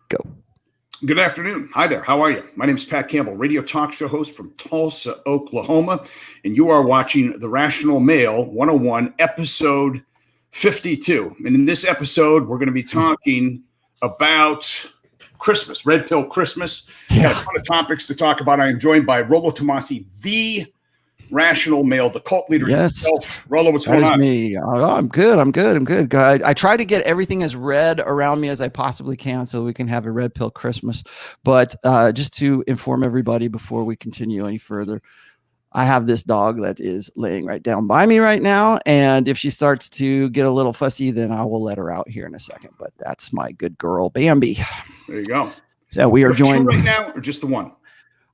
Go. Good afternoon. Hi there. How are you? My name is Pat Campbell, radio talk show host from Tulsa, Oklahoma, and you are watching The Rational Male 101, episode 52. And in this episode, we're going to be talking about Christmas, Réd Pîll Christmas. We got a ton of topics to talk about. I am joined by Rollo Tomasi, the Rational Male, the cult leader himself. Rollo, what's going on? That is me. Oh, I'm good. I try to get everything as red around me as I possibly can so we can have a Réd Pîll Christmas. But just to inform everybody before we continue any further, I have this dog that is laying right down by me right now. And if she starts to get a little fussy, then I will let her out here in a second. But that's my good girl, Bambi. There you go. So we are joined right now, or just the one?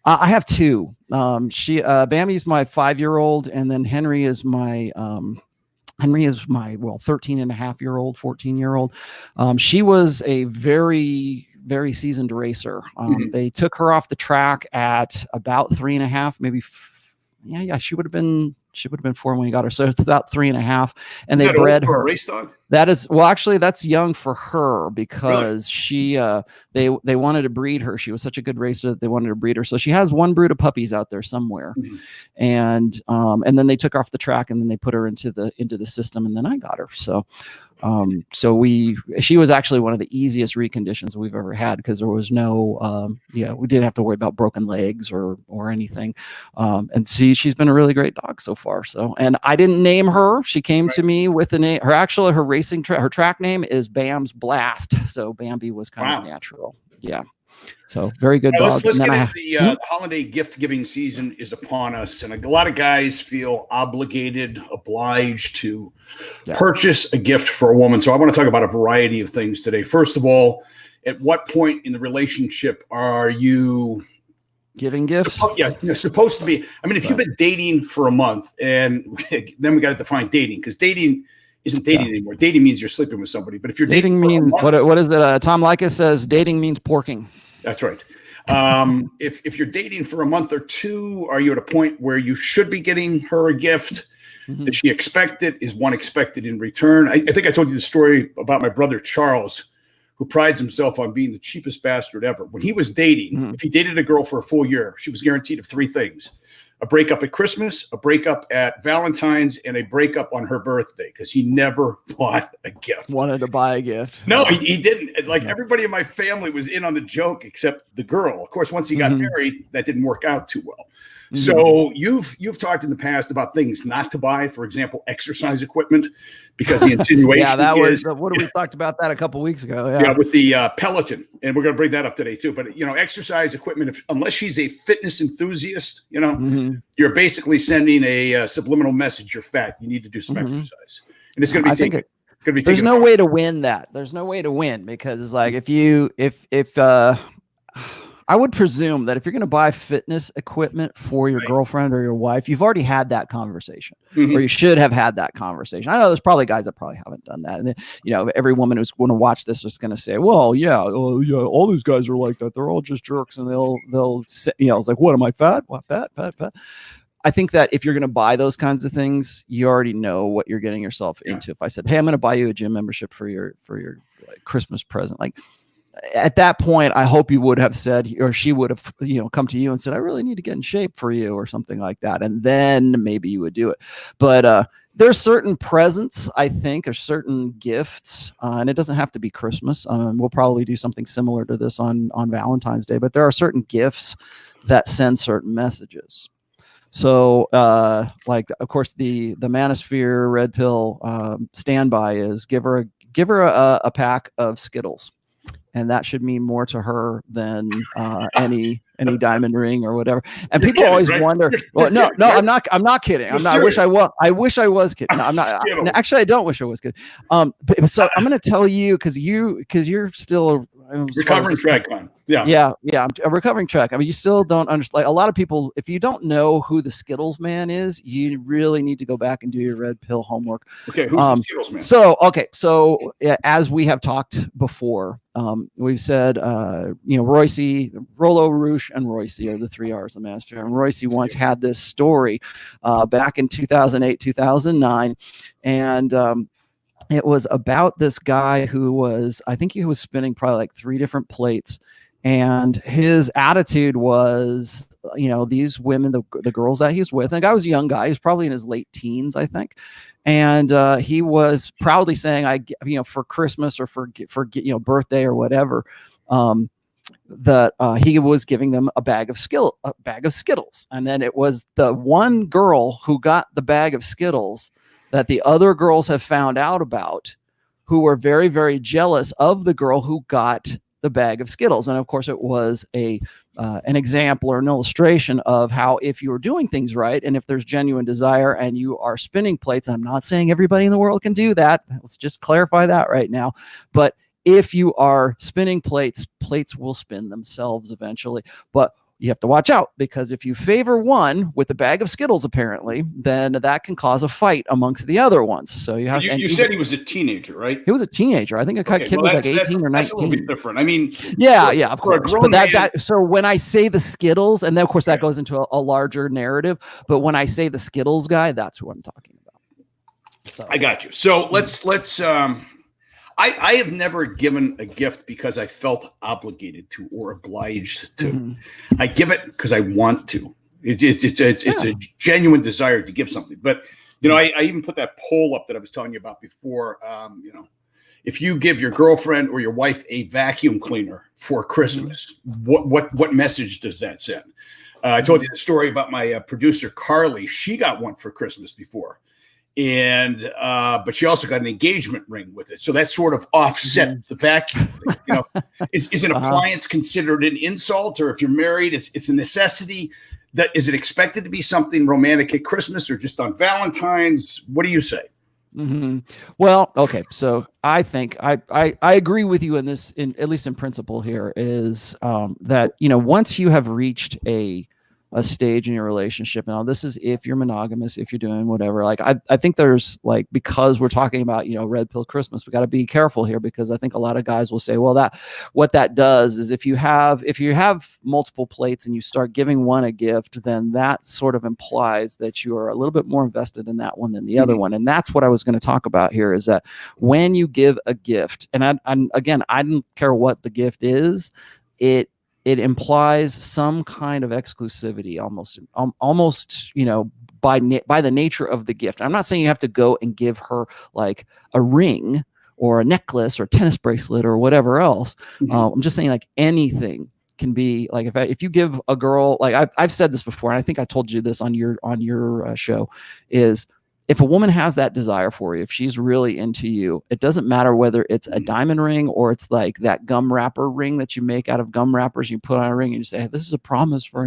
I have two. Bambi's my 5-year-old, and then Henry is my 13-and-a-half-year-old, 14-year-old. She was a very, very seasoned racer. They took her off the track at about 3.5, maybe. She would have been 4 when we got her. So it's about 3.5, and they bred her. A race dog? Actually, that's young for her because they wanted to breed her. She was such a good racer that they wanted to breed her. So she has one brood of puppies out there somewhere, and then they took her off the track, and then they put her into the system, and then I got her. So she was actually one of the easiest reconditions we've ever had because there was no, we didn't have to worry about broken legs or anything. And she's been a really great dog so far. So, and I didn't name her. She came to me with a name. Her track name is Bam's Blast. So Bambi was kind of natural. Yeah. So very good dog. Let's get into the holiday gift giving season is upon us, and a lot of guys feel obliged to purchase a gift for a woman. So I want to talk about a variety of things today. First of all, at what point in the relationship are you giving gifts? Supposed to be. I mean, if you've been dating for a month, and then we got to define dating, because dating isn't dating anymore. Dating means you're sleeping with somebody. But if you're dating means what is it? Tom Likas says dating means porking. That's right. If you're dating for a month or two, are you at a point where you should be getting her a gift? Does she expect it? Is one expected in return? I think I told you the story about my brother Charles, who prides himself on being the cheapest bastard ever. When he was dating, if he dated a girl for a full year, she was guaranteed of 3 things: a breakup at Christmas, a breakup at Valentine's, and a breakup on her birthday, because he never bought a gift. Wanted to buy a gift. No, he didn't. Like, everybody in my family was in on the joke except the girl. Of course, once he got married, that didn't work out too well. So you've talked in the past about things not to buy, for exercile exercise equipment, because the insinuation was we talked about that a couple weeks ago. Yeah, with the Peloton, and we're going to bring that up today too. But exercise equipment, unless she's a fitness enthusiast, you're basically sending a subliminal message: you're fat. You need to do some exercise, and it's going to be. There's no way to win that. There's no way to win, because it's like if I would presume that if you're going to buy fitness equipment for your girlfriend or your wife, you've already had that conversation, or you should have had that conversation. I know there's probably guys that probably haven't done that. And then, every woman who's going to watch this is going to say, well, all these guys are like that. They're all just jerks. And they'll say, it's like, what, am I fat? What, fat? I think that if you're going to buy those kinds of things, you already know what you're getting yourself into. If I said, hey, I'm going to buy you a gym membership for your Christmas present, like, at that point, I hope you would have said, or she would have, come to you and said, I really need to get in shape for you, or something like that. And then maybe you would do it. But there's certain presents, I think, or certain gifts, and it doesn't have to be Christmas. We'll probably do something similar to this on Valentine's Day, but there are certain gifts that send certain messages. So, of course, the Manosphere Réd Pîll standby is give her a pack of Skittles. And that should mean more to her than any diamond ring or whatever. And people always wonder. Well, no, I'm not kidding. I wish I was kidding. No, I'm not. Actually, I don't wish I was kidding. So I'm going to tell you, because you're still recovering track on. Yeah. I'm a recovering track. I mean, you still don't understand. Like, a lot of people, if you don't know who the Skittles man is, you really need to go back and do your Réd Pîll homework. Okay, who's the Skittles man? So as we have talked before, we've said, Royce, Rollo, Roosh, and Royce are the 3 R's of Manosferian. And Royce once had this story back in 2008, 2009, and it was about this guy who was, I think he was spinning probably like 3 different plates. And his attitude was, these women, the girls that he was with, and the guy was a young guy. He was probably in his late teens, I think. And he was proudly saying, for Christmas or for birthday or whatever, that he was giving them a bag of Skittles. And then it was the one girl who got the bag of Skittles that the other girls have found out about, who were very, very jealous of the girl who got the bag of Skittles. And of course it was an example or an illustration of how, if you are doing things right, and if there's genuine desire and you are spinning plates, I'm not saying everybody in the world can do that. Let's just clarify that right now. But if you are spinning plates will spin themselves eventually. But you have to watch out, because if you favor one with a bag of Skittles, apparently, then that can cause a fight amongst the other ones. So you have. You said he was a teenager, right? He was a teenager. I think a kid was like 18 or 19. That's a little bit different. I mean, yeah, of course. But so when I say the Skittles, and then of course that goes into a larger narrative. But when I say the Skittles guy, that's who I'm talking about. So I got you. So let's. I have never given a gift because I felt obligated to or obliged to. Mm-hmm. I give it because I want to. It's a genuine desire to give something. But I even put that poll up that I was telling you about before. If you give your girlfriend or your wife a vacuum cleaner for Christmas, what message does that send? I told you the story about my producer Carly. She got one for Christmas before. And but she also got an engagement ring with it, so that sort of offset the vacuum. Is an appliance considered an insult, or if you're married, it's a necessity? That is it expected to be something romantic at Christmas or just on Valentine's? What do you say? Mm-hmm. Well, okay, so I think I agree with you in this, at least in principle. Here is that once you have reached a stage in your relationship. Now, this is if you're monogamous, if you're doing whatever. Like I think there's because we're talking about Réd Pîll Christmas, we got to be careful here, because I think a lot of guys will say, well, what that does is if you have multiple plates and you start giving one a gift, then that sort of implies that you're a little bit more invested in that one than the other one. And that's what I was going to talk about here, is that when you give a gift, and I don't care what the gift is, it implies some kind of exclusivity, almost, by the nature of the gift. I'm not saying you have to go and give her like a ring or a necklace or a tennis bracelet or whatever else. I'm just saying anything can be if you give a girl, I've said this before, and I think I told you this on your show, is if a woman has that desire for you, if she's really into you, it doesn't matter whether it's a diamond ring or it's like that gum wrapper ring that you make out of gum wrappers. You put on a ring and you say, hey, this is a promise for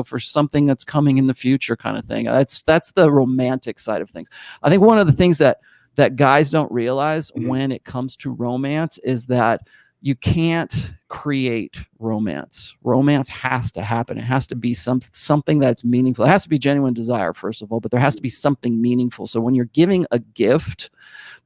for something that's coming in the future, kind of thing. That's the romantic side of things. I think one of the things that guys don't realize when it comes to romance is that you can't create romance. Romance has to happen. It has to be something that's meaningful. It has to be genuine desire, first of all, but there has to be something meaningful. So when you're giving a gift,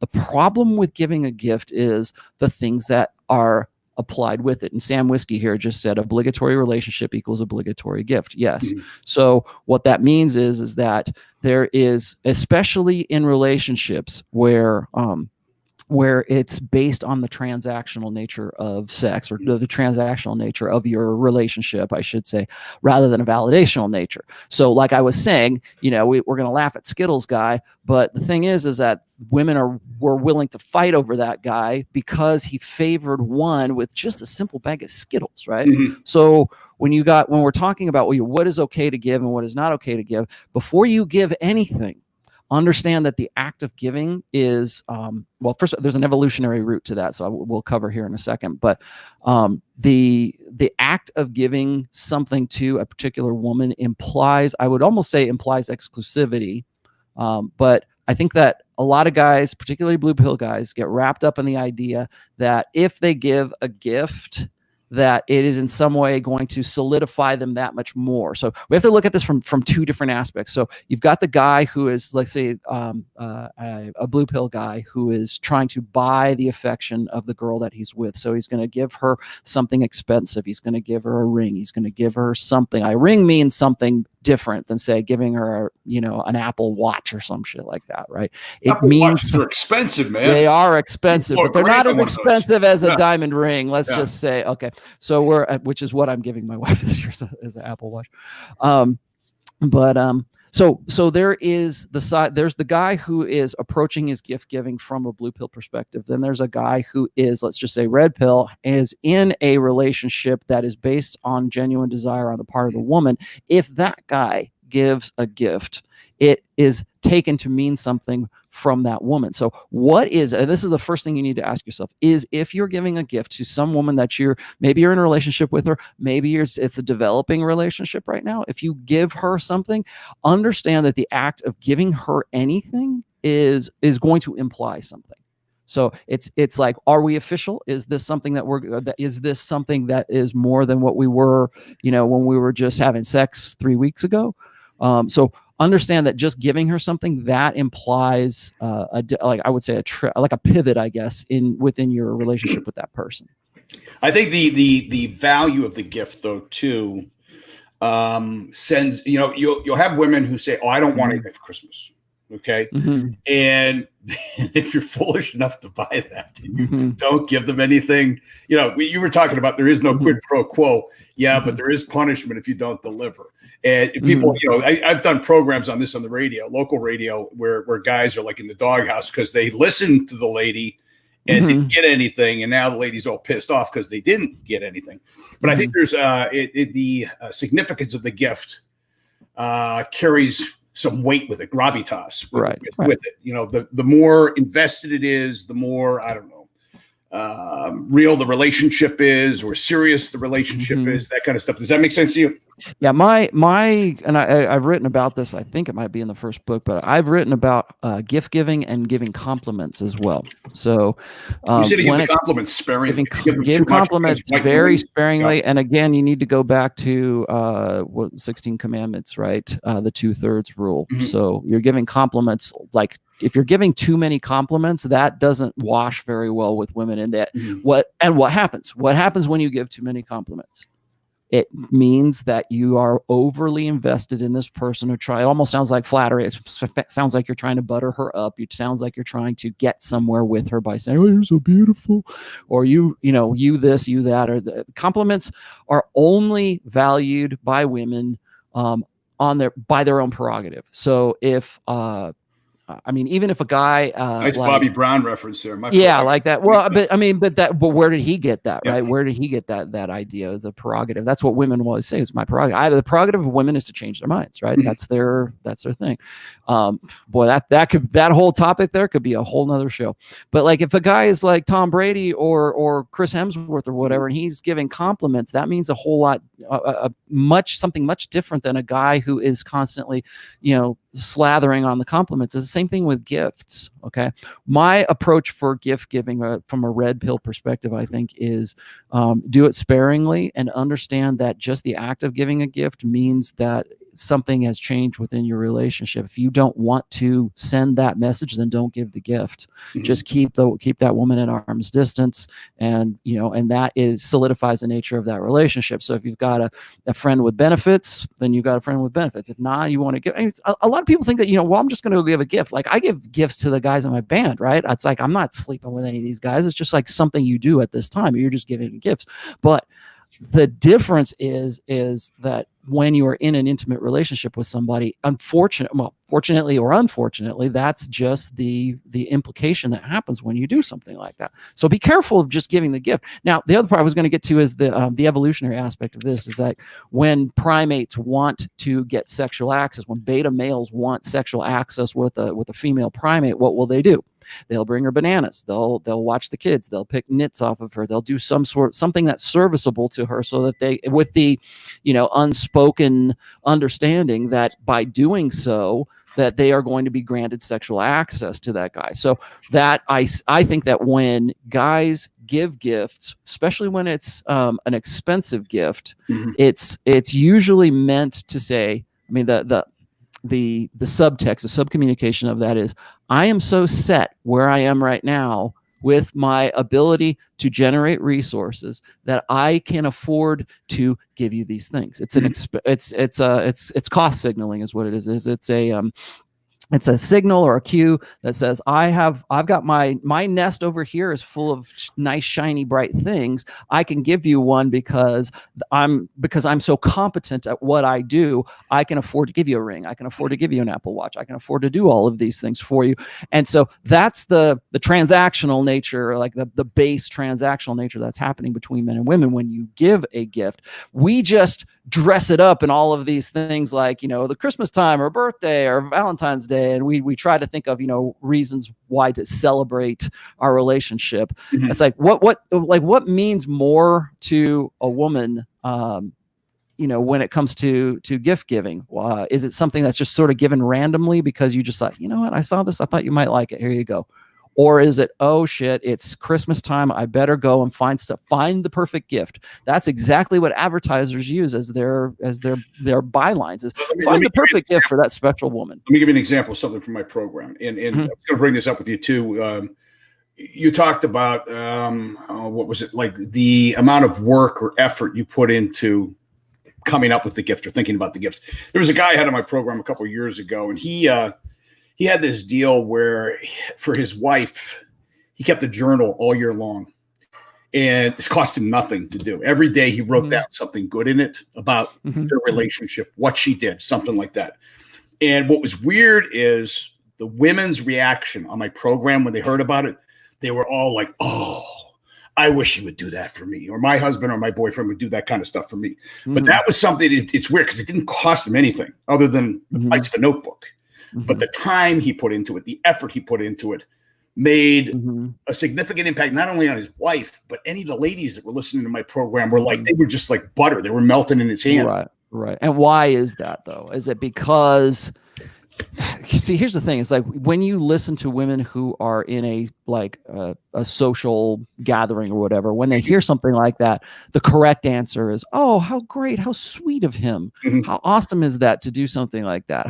the problem with giving a gift is the things that are applied with it. And Sam Whiskey here just said obligatory relationship equals obligatory gift. Yes. So what that means is that there is, especially in relationships where it's based on the transactional nature of sex, or the transactional nature of your relationship, I should say, rather than a validational nature. So like I was saying, we're going to laugh at Skittles guy, but the thing is that women were willing to fight over that guy because he favored one with just a simple bag of Skittles, right? So when we're talking about what is okay to give and what is not okay to give, before you give anything, understand that the act of giving is, first, there's an evolutionary root to that, so we'll cover here in a second. But the act of giving something to a particular woman implies exclusivity. But I think that a lot of guys, particularly blue pill guys, get wrapped up in the idea that if they give a gift, that it is in some way going to solidify them that much more. So we have to look at this from two different aspects. So you've got the guy who is, let's say, a blue pill guy who is trying to buy the affection of the girl that he's with. So he's going to give her something expensive. He's going to give her a ring. He's going to give her something. A ring means something different than say giving her, an Apple Watch or some shit like that, right? It Apple means Watches are expensive, man. They are expensive, but they're not as expensive as a diamond ring. Let's just say, okay. So which is what I'm giving my wife this year as an Apple Watch. So there is there's the guy who is approaching his gift giving from a blue pill perspective. Then there's a guy who is, let's just say red pill, is in a relationship that is based on genuine desire on the part of the woman. If that guy gives a gift, it is taken to mean something from that woman. So what is, and this is the first thing you need to ask yourself, is if you're giving a gift to some woman that maybe you're in a relationship with her, maybe it's a developing relationship right now. If you give her something, understand that the act of giving her anything is going to imply something. So it's like, are we official? Is this something is this something that is more than what we were, when we were just having sex 3 weeks ago? So understand that just giving her something that implies I would say like a pivot, I guess, within your relationship with that person. I think the value of the gift, though, too, sends, you'll have women who say, "Oh, I don't want anything for Christmas." Okay. Mm-hmm. And if you're foolish enough to buy that, don't give them anything. You were talking about there is no quid pro quo. Yeah, but there is punishment if you don't deliver. And people, I've done programs on this on the radio, local radio, where guys are like in the doghouse because they listened to the lady and didn't get anything, and now the lady's all pissed off because they didn't get anything. But I think there's the significance of the gift carries some weight with it, gravitas with it. The more invested it is, the more, I don't know, real the relationship is, or serious the relationship is, that kind of stuff. Does that make sense to you? Yeah, and I've written about this. I think it might be in the first book, but I've written about gift giving and giving compliments as well. So you said give compliments sparingly. Give compliments very sparingly. Yeah. And again, you need to go back to 16 commandments, right? The 2/3 rule. Mm-hmm. So you're giving compliments, like if you're giving too many compliments, that doesn't wash very well with women. And that what happens? What happens when you give too many compliments? It means that you are overly invested in this person it almost sounds like flattery. It sounds like you're trying to butter her up. It sounds like you're trying to get somewhere with her by saying, "Oh, you're so beautiful," or you this, you that. Or the compliments are only valued by women by their own prerogative. So if even if a guy, nice Bobby Brown reference there. Like that. Well, but where did he get that? Right? Where did he get that idea of the prerogative? That's what women always say is my prerogative. The prerogative of women is to change their minds, right? That's their thing. That whole topic there could be a whole nother show. But like if a guy is like Tom Brady or Chris Hemsworth or whatever, and he's giving compliments, that means a whole lot, something much different than a guy who is constantly, slathering on the compliments. It's the same thing with gifts. Okay. My approach for gift giving from a red pill perspective, I think, is do it sparingly and understand that just the act of giving a gift means that something has changed within your relationship. If you don't want to send that message, then don't give the gift. Just keep that woman at arm's distance, and that solidifies the nature of that relationship. So if you've got a friend with benefits, then you've got a friend with benefits. If not, you want to give. A lot of people think that I'm just going to go give a gift. Like I give gifts to the guys in my band, right? It's like I'm not sleeping with any of these guys. It's just like something you do at this time. You're just giving gifts, but the difference is that when you are in an intimate relationship with somebody, fortunately or unfortunately, that's just the implication that happens when you do something like that. So be careful of just giving the gift. Now, the other part I was going to get to is the evolutionary aspect of this, is that when primates want to get sexual access, when beta males want sexual access with a female primate, what will they do? They'll bring her bananas. They'll watch the kids. They'll pick nits off of her. They'll do something that's serviceable to her, so that they, with the, unspoken understanding that by doing so, that they are going to be granted sexual access to that guy. So that I think that when guys give gifts, especially when it's an expensive gift, it's usually meant to say, the subtext, the subcommunication of that is, I am so set where I am right now with my ability to generate resources that I can afford to give you these things. It's it's cost signaling is what it is. It's a signal or a cue that says I've got my nest over here is full of nice, shiny, bright things. I can give you one because I'm so competent at what I do. I can afford to give you a ring. I can afford to give you an Apple Watch. I can afford to do all of these things for you. And so that's the transactional nature, like the base transactional nature that's happening between men and women when you give a gift. We just dress it up in all of these things like, the Christmas time or birthday or Valentine's Day. And we try to think of, reasons why to celebrate our relationship. Mm-hmm. It's like, what means more to a woman, when it comes to gift giving? Is it something that's just sort of given randomly because you just thought, you know what, I saw this, I thought you might like it, here you go? Or is it, oh shit, it's Christmas time, I better go and find the perfect gift? That's exactly what advertisers use as their bylines, is find the perfect gift for that special woman. Let me give you an example of something from my program. And mm-hmm. I was going to bring this up with you too. You talked about, what was it, like the amount of work or effort you put into coming up with the gift or thinking about the gift. There was a guy I had on my program a couple of years ago, and he had this deal where for his wife, he kept a journal all year long, and it's cost him nothing to do. Every day he wrote mm-hmm. down something good in it about mm-hmm. their relationship, what she did, something like that. And what was weird is the women's reaction on my program when they heard about it. They were all like, oh, I wish he would do that for me, or my husband or my boyfriend would do that kind of stuff for me. Mm-hmm. But that was something, it's weird because it didn't cost him anything other than the price of a notebook. Mm-hmm. But the time he put into it, the effort he put into it made mm-hmm. a significant impact, not only on his wife, but any of the ladies that were listening to my program were like, they were just like butter. They were melting in his hand. Right. And why is that though? Is it because, see, here's the thing. It's like when you listen to women who are in a social gathering or whatever, when they hear something like that, the correct answer is, oh, how great, how sweet of him. Mm-hmm. How awesome is that to do something like that?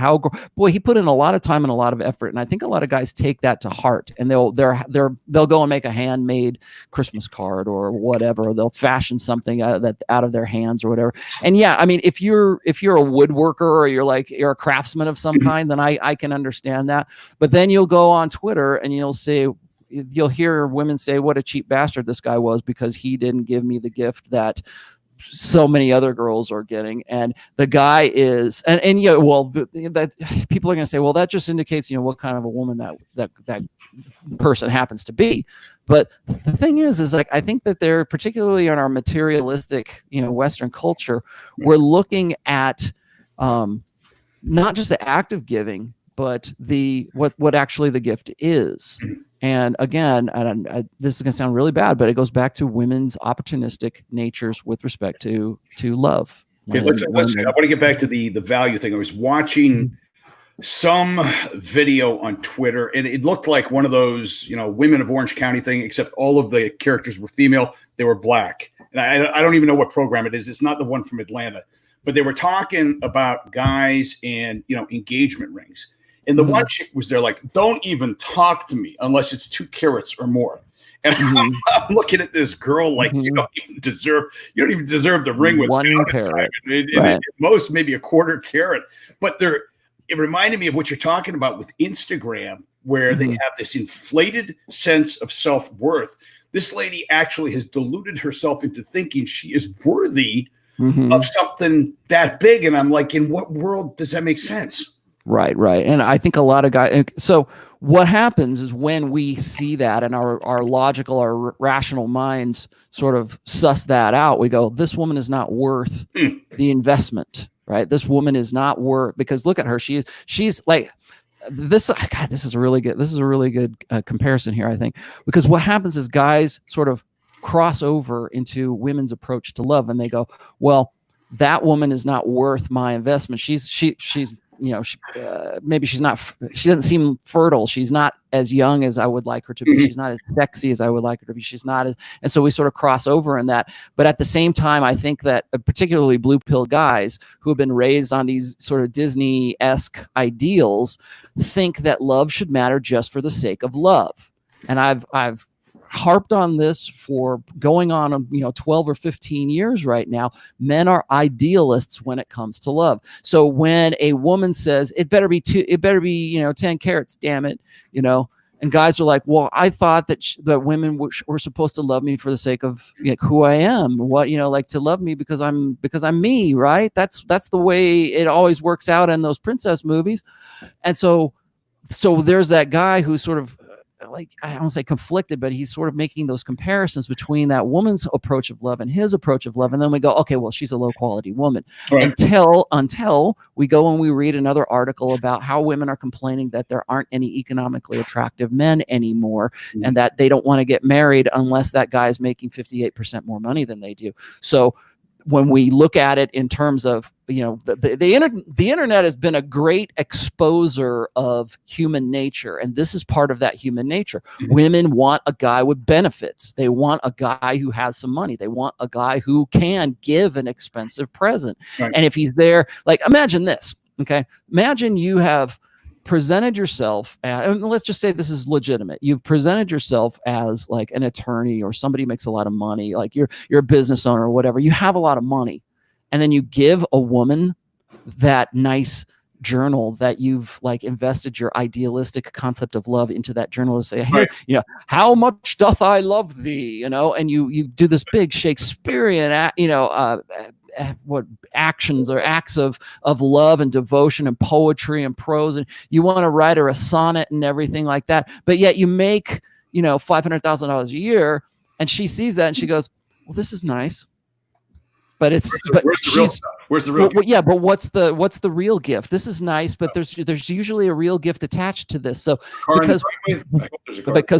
Boy, he put in a lot of time and a lot of effort. And I think a lot of guys take that to heart, and they'll go and make a handmade Christmas card or whatever. They'll fashion something out of their hands or whatever. And yeah, I mean, if you're a woodworker or you're a craftsman of some kind, then I can understand that. But then you'll go on Twitter and you'll hear women say, what a cheap bastard this guy was because he didn't give me the gift that so many other girls are getting. And the guy is, that people are going to say, well, that just indicates, what kind of a woman that person happens to be. But the thing is like, I think that they're particularly in our materialistic, Western culture, we're looking at, not just the act of giving, but what actually the gift is. And again, this is going to sound really bad, but it goes back to women's opportunistic natures with respect to love. Okay, I want to get back to the value thing. I was watching some video on Twitter, and it looked like one of those, Women of Orange County thing, except all of the characters were female. They were black. And I don't even know what program it is. It's not the one from Atlanta. But they were talking about guys and, engagement rings. And the one chick was there like, don't even talk to me unless it's 2 carats or more. And I'm looking at this girl like, you don't even deserve the ring with 1 carat. At most, maybe a 1/4 carat. But it reminded me of what you're talking about with Instagram, where they have this inflated sense of self-worth. This lady actually has deluded herself into thinking she is worthy of something that big. And I'm like, in what world does that make sense? Right. And I think a lot of guys, so what happens is when we see that and our logical, our rational minds sort of suss that out, we go, this woman is not worth the investment, right? This woman is not worth, because look at her. She's like this. God, this is a really good comparison here, I think, because what happens is guys sort of cross over into women's approach to love, and they go, well, that woman is not worth my investment. She's maybe she doesn't seem fertile. She's not as young as I would like her to be. She's not as sexy as I would like her to be. And so we sort of cross over in that. But at the same time, I think that particularly blue pill guys who have been raised on these sort of Disney-esque ideals think that love should matter just for the sake of love. And I've harped on this for going on 12 or 15 years right now. Men are idealists when it comes to love. So when a woman says it better be 10 carats, damn it, and guys are like, well, I thought that that women were supposed to love me for the sake of who I am, to love me because I'm me, right? That's the way it always works out in those princess movies. And so there's that guy who's sort of I don't say conflicted, but he's sort of making those comparisons between that woman's approach of love and his approach of love. And then we go, okay, well, she's a low quality woman. Right. Until we go and we read another article about how women are complaining that there aren't any economically attractive men anymore, and that they don't want to get married unless that guy is making 58% more money than they do. So when we look at it in terms of, the internet has been a great exposer of human nature. And this is part of that human nature. Women want a guy with benefits. They want a guy who has some money. They want a guy who can give an expensive present. Right. And if he's there, imagine this, okay? Imagine you have presented yourself and let's just say this is legitimate. You've presented yourself as an attorney or somebody who makes a lot of money, you're a business owner or whatever. You have a lot of money, and then you give a woman that nice journal that you've invested your idealistic concept of love into that journal to say, hey, right. How much doth I love thee, and you do this big Shakespearean, what actions or acts of love and devotion and poetry and prose, and you want to write her a sonnet and everything like that, but yet you make $500,000 a year, and she sees that and she goes, well, this is nice, but where's the real stuff? Where's the real gift? Yeah, but what's the real gift? This is nice, but there's usually a real gift attached to this. So because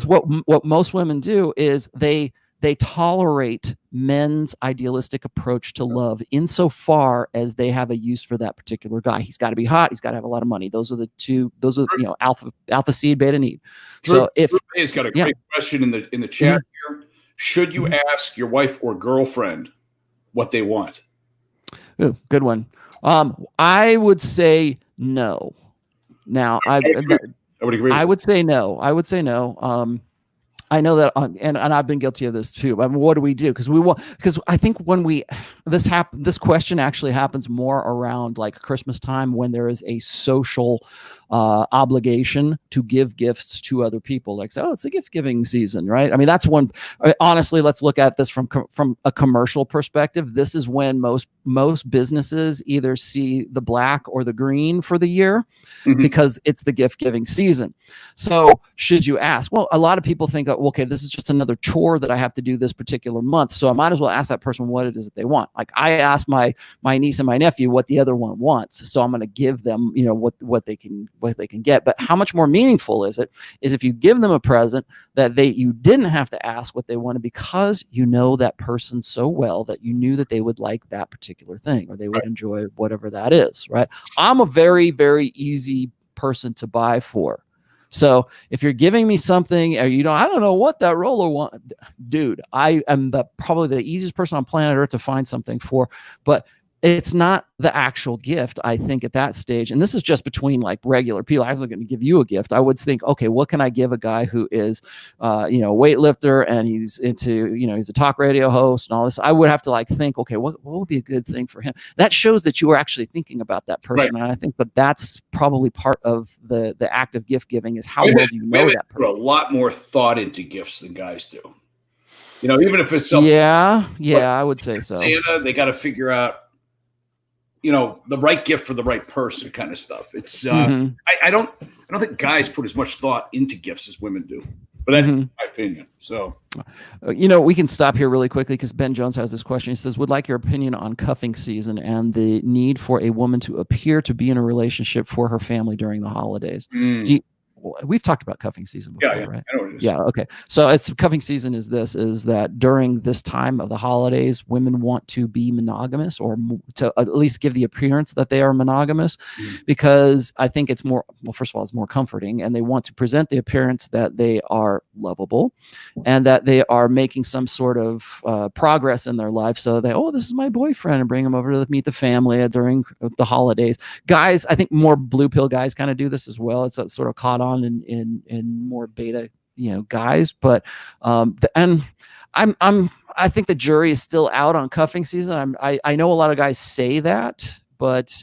what most women do is they tolerate men's idealistic approach to love insofar as they have a use for that particular guy. He's got to be hot. He's got to have a lot of money. Those are the two. Those are alpha seed, beta need. So if he's got a great question in the chat here. Should you ask your wife or girlfriend what they want? Ooh, good one. I would say no. Now I would agree. I would say no. I know that, and I've been guilty of this too. But what do we do? Because I think when this question actually happens more around Christmas time, when there is a social obligation to give gifts to other people. It's a gift giving season, right? I mean, that's one. Honestly, let's look at this from a commercial perspective. This is when most businesses either see the black or the green for the year, because it's the gift giving season. So should you ask? Well, a lot of people think, okay, this is just another chore that I have to do this particular month, so I might as well ask that person what it is that they want. I asked my niece and my nephew what the other one wants, so I'm going to give them what they can get. But how much more meaningful is if you give them a present that you didn't have to ask what they wanted, because you know that person so well that you knew that they would like that particular thing, or they would enjoy whatever that is, right? I'm a very, very easy person to buy for. So if you're giving me something, or I don't know what that roller wants, dude, I am probably the easiest person on planet Earth to find something for. But it's not the actual gift, I think, at that stage. And this is just between regular people. I'm going to give you a gift. I would think, okay, what can I give a guy who is, a weightlifter, and he's into, he's a talk radio host and all this. I would have to think, okay, what would be a good thing for him? That shows that you are actually thinking about that person. Right. And I think that's probably part of the act of gift giving, is how well do you know that person? Put a lot more thought into gifts than guys do. Even if it's something. Yeah, I would say so. Santa, they got to figure out, the right gift for the right person, kind of stuff. It's I don't think guys put as much thought into gifts as women do, but that's my opinion. So, we can stop here really quickly because Ben Jones has this question. He says, would like your opinion on cuffing season and the need for a woman to appear to be in a relationship for her family during the holidays. We've talked about cuffing season before, right? I know what it is. Yeah, okay. So cuffing season is that during this time of the holidays, women want to be monogamous, or to at least give the appearance that they are monogamous, because I think it's more, well, first of all, it's more comforting, and they want to present the appearance that they are lovable and that they are making some sort of progress in their life. So this is my boyfriend, and bring him over to meet the family during the holidays. Guys, I think more blue pill guys kind of do this as well. It's sort of caught on in more beta guys, but and I think the jury is still out on cuffing season. I know a lot of guys say that, but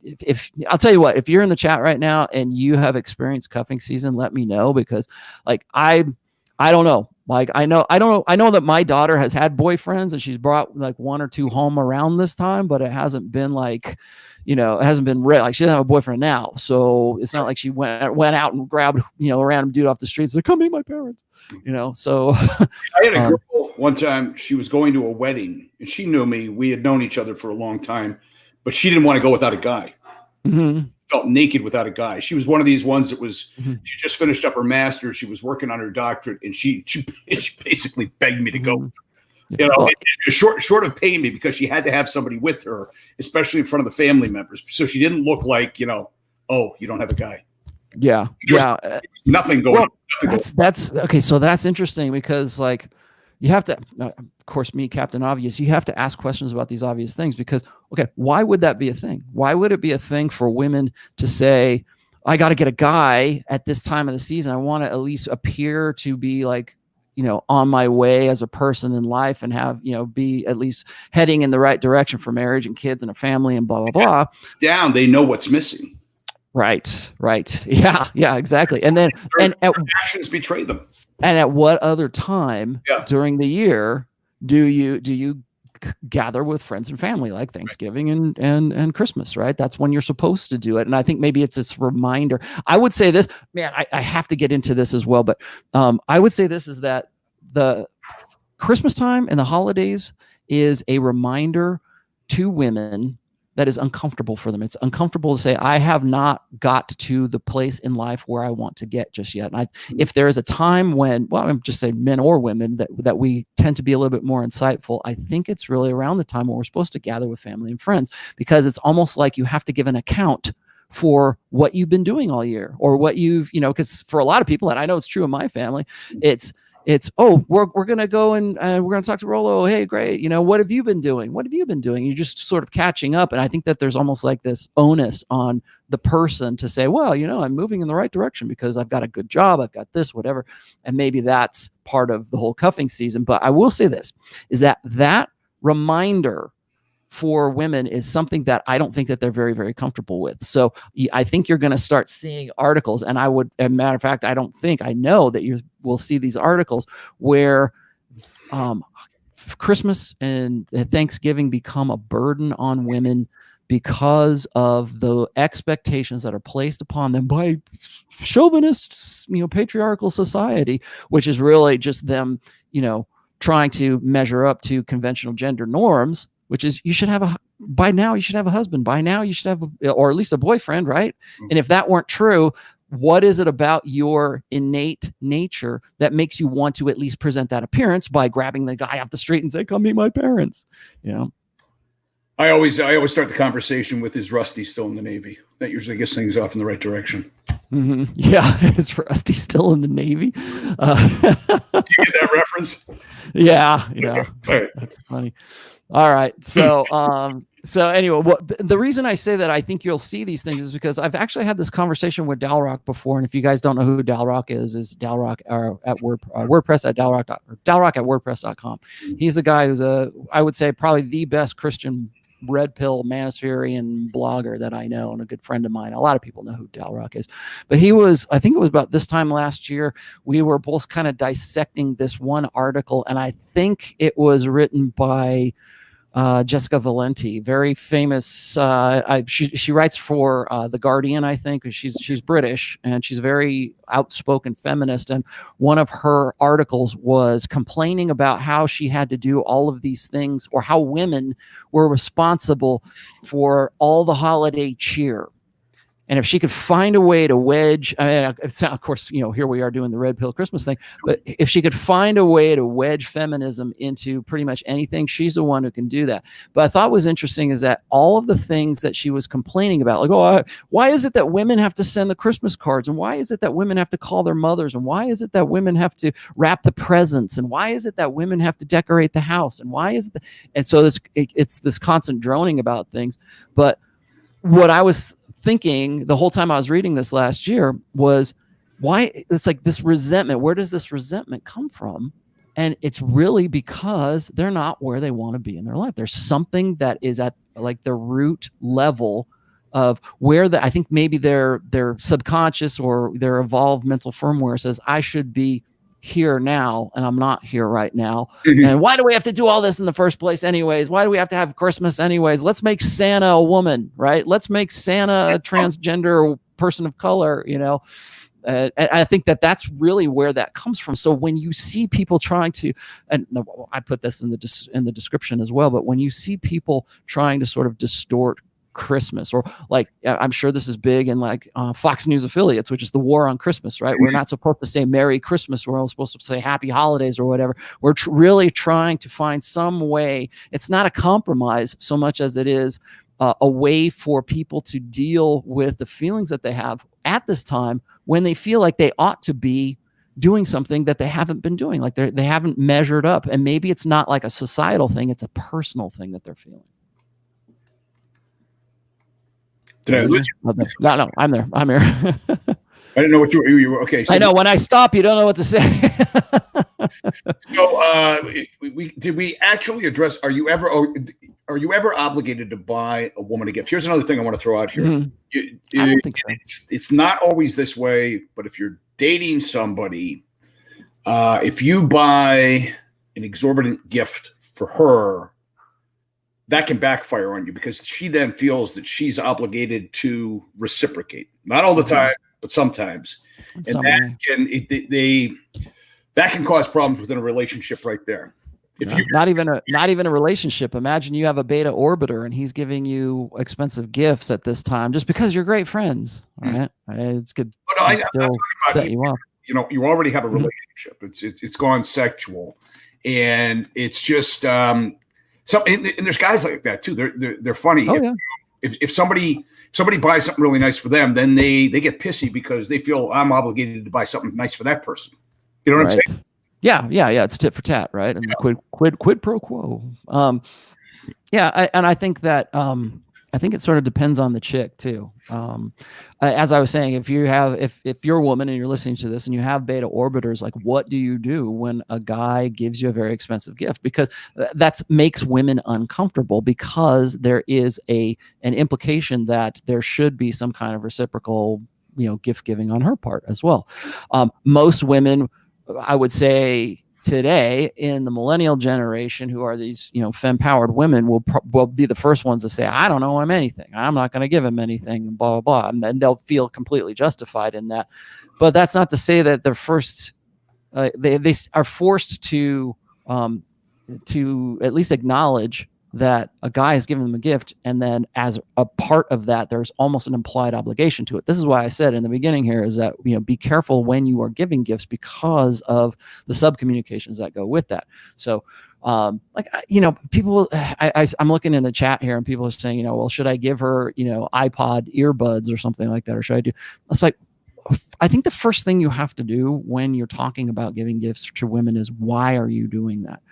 if I'll tell you what, if you're in the chat right now and you have experienced cuffing season, let me know, because like I don't know. Like I know that my daughter has had boyfriends and she's brought like one or two home around this time, but it hasn't been like, it hasn't been like she doesn't have a boyfriend now. So it's not like she went out and grabbed, a random dude off the streets like, come meet my parents, so. I had a girl one time, she was going to a wedding and she knew me. We had known each other for a long time, but she didn't want to go without a guy. Mm-hmm. Felt naked without a guy. She was one of these ones that was, she just finished up her master's. She was working on her doctorate, and she basically begged me to go. Short of paying me, because she had to have somebody with her, especially in front of the family members. So she didn't look like, oh, you don't have a guy. Yeah. Nothing going on. That's okay. So that's interesting, because like you have to, of course, me, Captain Obvious, you have to ask questions about these obvious things, because, okay, why would that be a thing? Why would it be a thing for women to say, I got to get a guy at this time of the season. I want to at least appear to be like, on my way as a person in life, and have, be at least heading in the right direction for marriage and kids and a family and blah, blah, blah. Down. They know what's missing. Right. Yeah, exactly. And then, their actions betray them. And at what other time during the year do you gather with friends and family, like Thanksgiving and Christmas, right? That's when you're supposed to do it. And I think maybe it's this reminder. I would say this, man, I have to get into this as well, but I would say this is that the Christmas time and the holidays is a reminder to women that is uncomfortable for them. It's uncomfortable to say, I have not got to the place in life where I want to get just yet. And if there is a time when, well, I'm just saying men or women, that we tend to be a little bit more insightful, I think it's really around the time when we're supposed to gather with family and friends, because it's almost like you have to give an account for what you've been doing all year, or what you've, because for a lot of people, and I know it's true in my family, it's, we're going to go and we're going to talk to Rollo. Hey, great. What have you been doing? You're just sort of catching up. And I think that there's almost like this onus on the person to say, well, I'm moving in the right direction because I've got a good job. I've got this, whatever. And maybe that's part of the whole cuffing season. But I will say this, is that reminder for women is something that I don't think that they're very, very comfortable with. So I think you're going to start seeing articles, and as a matter of fact, I know that you will see these articles where Christmas and Thanksgiving become a burden on women because of the expectations that are placed upon them by chauvinists, patriarchal society, which is really just them, trying to measure up to conventional gender norms, which is by now you should have a husband. By now you should have, or at least a boyfriend, right? And if that weren't true, what is it about your innate nature that makes you want to at least present that appearance by grabbing the guy off the street and say, come meet my parents, I always start the conversation with, is Rusty still in the Navy? That usually gets things off in the right direction. Mm-hmm. Yeah, is Rusty still in the Navy? Do you get that reference? Yeah. Okay. All right. That's funny. All right. So, anyway, the reason I say that I think you'll see these things is because I've actually had this conversation with Dalrock before. And if you guys don't know who Dalrock is Dalrock at WordPress at Dalrock at WordPress.com. He's a guy who's I would say probably the best Christian Réd Pîll Manosferian blogger that I know, and a good friend of mine. A lot of people know who Dalrock is, but I think it was about this time last year, we were both kind of dissecting this one article, and I think it was written by Jessica Valenti, very famous. She writes for The Guardian, I think. She's British, and she's a very outspoken feminist. And one of her articles was complaining about how she had to do all of these things, or how women were responsible for all the holiday cheer. And if she could find a way to wedge, of course, here we are doing the Réd Pîll Christmas thing, but if she could find a way to wedge feminism into pretty much anything, she's the one who can do that. But I thought was interesting is that all of the things that she was complaining about, like, why is it that women have to send the Christmas cards? And why is it that women have to call their mothers? And why is it that women have to wrap the presents? And why is it that women have to decorate the house? And why is it? And so it's this constant droning about things. But what I was thinking the whole time I was reading this last year was, why it's like this resentment. Where does this resentment come from? And it's really because they're not where they want to be in their life. There's something that is at like the root level of where I think maybe their subconscious or their evolved mental firmware says, I should be here now and I'm not here right now. And why do we have to do all this in the first place anyways? Why do we have to have Christmas anyways? Let's make Santa a woman, right? Let's make Santa a transgender person of color, you know? And I think that that's really where that comes from. So when you see people trying to, and I put this in the description as well, but when you see people trying to sort of distort Christmas, or like, I'm sure this is big in like Fox News affiliates, which is the war on Christmas, right? We're not supposed to say Merry Christmas. We're all supposed to say Happy Holidays or whatever. We're really trying to find some way. It's not a compromise so much as it is a way for people to deal with the feelings that they have at this time when they feel like they ought to be doing something that they haven't been doing, like they haven't measured up. And maybe it's not like a societal thing, it's a personal thing that they're feeling. Did I lose you? No, I'm there. I'm here. I didn't know what you were. Okay. So I know when I stop, you don't know what to say. So did we actually address, are you ever obligated to buy a woman a gift? Here's another thing I want to throw out here. I don't think so. It's not always this way, but if you're dating somebody, if you buy an exorbitant gift for her, that can backfire on you because she then feels that she's obligated to reciprocate. Not all the time, but sometimes. And that can cause problems within a relationship right there. If you not even a relationship. Imagine you have a beta orbiter and he's giving you expensive gifts at this time just because you're great friends. Right? It's good. But no, set you up. You know, you already have a relationship. It's gone sexual, and it's just and there's guys like that too. They're funny. Oh, If somebody buys something really nice for them, then they get pissy because they feel I'm obligated to buy something nice for that person. You know what I'm saying? Yeah. It's tit for tat, right? And quid pro quo. I think that I think it sort of depends on the chick too. As I was saying, if you're a woman and you're listening to this and you have beta orbiters, like what do you do when a guy gives you a very expensive gift? Because that makes women uncomfortable because there is an implication that there should be some kind of reciprocal, gift giving on her part as well. Most women, I would say today in the millennial generation, who are these, femme-powered women, will be the first ones to say, I don't owe him anything. I'm not going to give him anything, blah, blah, blah. And then they'll feel completely justified in that. But that's not to say that they're first, they are forced to at least acknowledge that a guy is giving them a gift, and then as a part of that, there's almost an implied obligation to it. This is why I said in the beginning here is that, be careful when you are giving gifts because of the subcommunications that go with that. So, people, I'm looking in the chat here and people are saying, well, should I give her, iPod earbuds or something like that? Or should I do, it's like, I think the first thing you have to do when you're talking about giving gifts to women is, why are you doing that?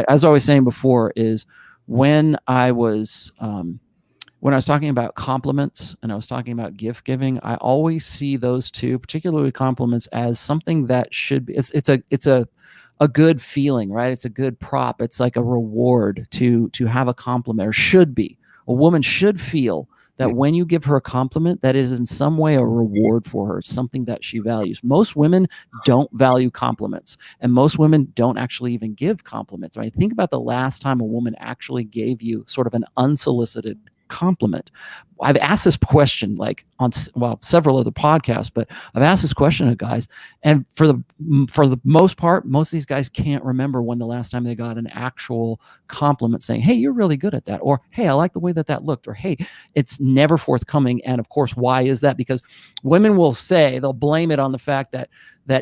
As I was saying before, is when I was talking about compliments and I was talking about gift giving, I always see those two, particularly compliments, as something that should be, it's a good feeling, right? It's a good prop. It's like a reward to have a compliment, or should be. A woman should feel that when you give her a compliment, that is in some way a reward for her, something that she values. Most women don't value compliments, and most women don't actually even give compliments. I mean, think about the last time a woman actually gave you sort of an unsolicited compliment. I've asked this question on several other podcasts, but I've asked this question to guys, and for the most part, most of these guys can't remember when the last time they got an actual compliment saying, hey, you're really good at that, or hey, I like the way that looked, or hey, it's never forthcoming. And of course, why is that? Because women will say, they'll blame it on the fact that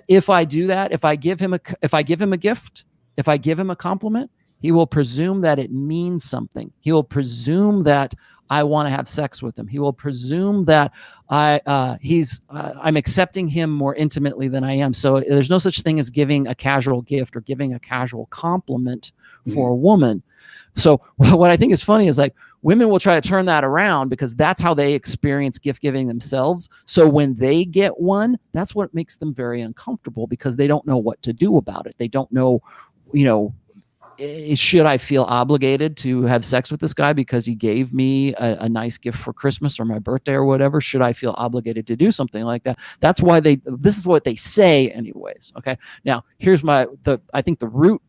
if I do that, if I give him a gift, if I give him a compliment, he will presume that it means something. He will presume that I want to have sex with him. He will presume that I'm accepting him more intimately than I am. So there's no such thing as giving a casual gift or giving a casual compliment for a woman. So what I think is funny is like women will try to turn that around because that's how they experience gift giving themselves. So when they get one, that's what makes them very uncomfortable because they don't know what to do about it. They don't know, should I feel obligated to have sex with this guy because he gave me a nice gift for Christmas or my birthday or whatever? Should I feel obligated to do something like that? That's why this is what they say anyways. Okay. Now here's I think the root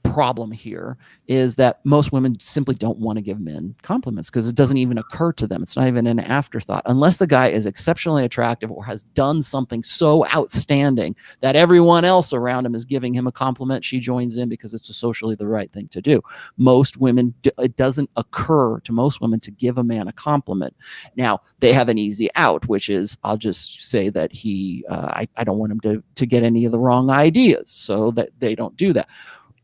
problem here is that most women simply don't want to give men compliments because it doesn't even occur to them. It's not even an afterthought unless the guy is exceptionally attractive or has done something so outstanding that everyone else around him is giving him a compliment. She joins in because it's socially the right thing to do. Most women, it doesn't occur to most women to give a man a compliment. Now they have an easy out, which is I'll just say that I don't want him to get any of the wrong ideas, so that they don't do that.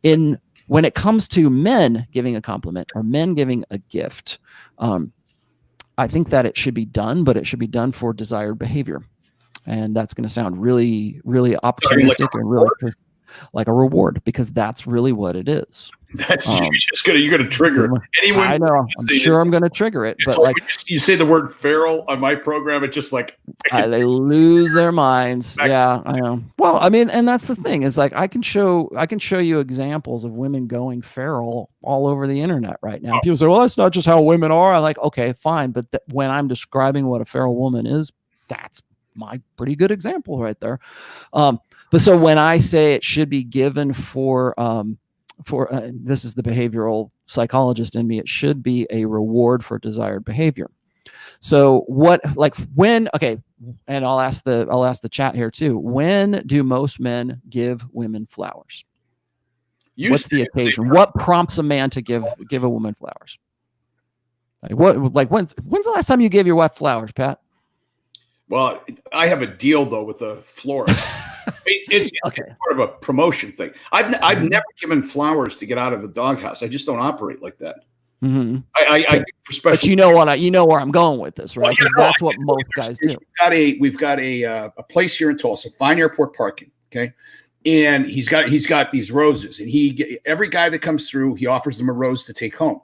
When it comes to men giving a compliment or men giving a gift, I think that it should be done, but it should be done for desired behavior. And that's going to sound really, really opportunistic and really like a reward, because that's really what it is. That's you're gonna trigger it. Anyone, I know. I'm sure I'm gonna trigger it, but like you say the word feral on my program, it just like they lose their minds. Yeah, I know. Well, I mean, and that's the thing is like I can show you examples of women going feral all over the internet right now. People say, "Well, that's not just how women are." I'm like, okay, fine, but when I'm describing what a feral woman is, that's my pretty good example right there. But so when I say it should be given for this is the behavioral psychologist in me, it should be a reward for desired behavior. So and I'll ask the chat here too. When do most men give women flowers? What's the occasion? What prompts a man to give a woman flowers? When's the last time you gave your wife flowers, Pat? Well, I have a deal though with the florist. It's okay. Sort of a promotion thing. I've never given flowers to get out of the doghouse. I just don't operate like that. Mm-hmm. I for special. But you know where I'm going with this, right? Because that's what most guys do. We've got a place here in Tulsa, fine airport parking. Okay, and he's got these roses, and every guy that comes through, he offers them a rose to take home.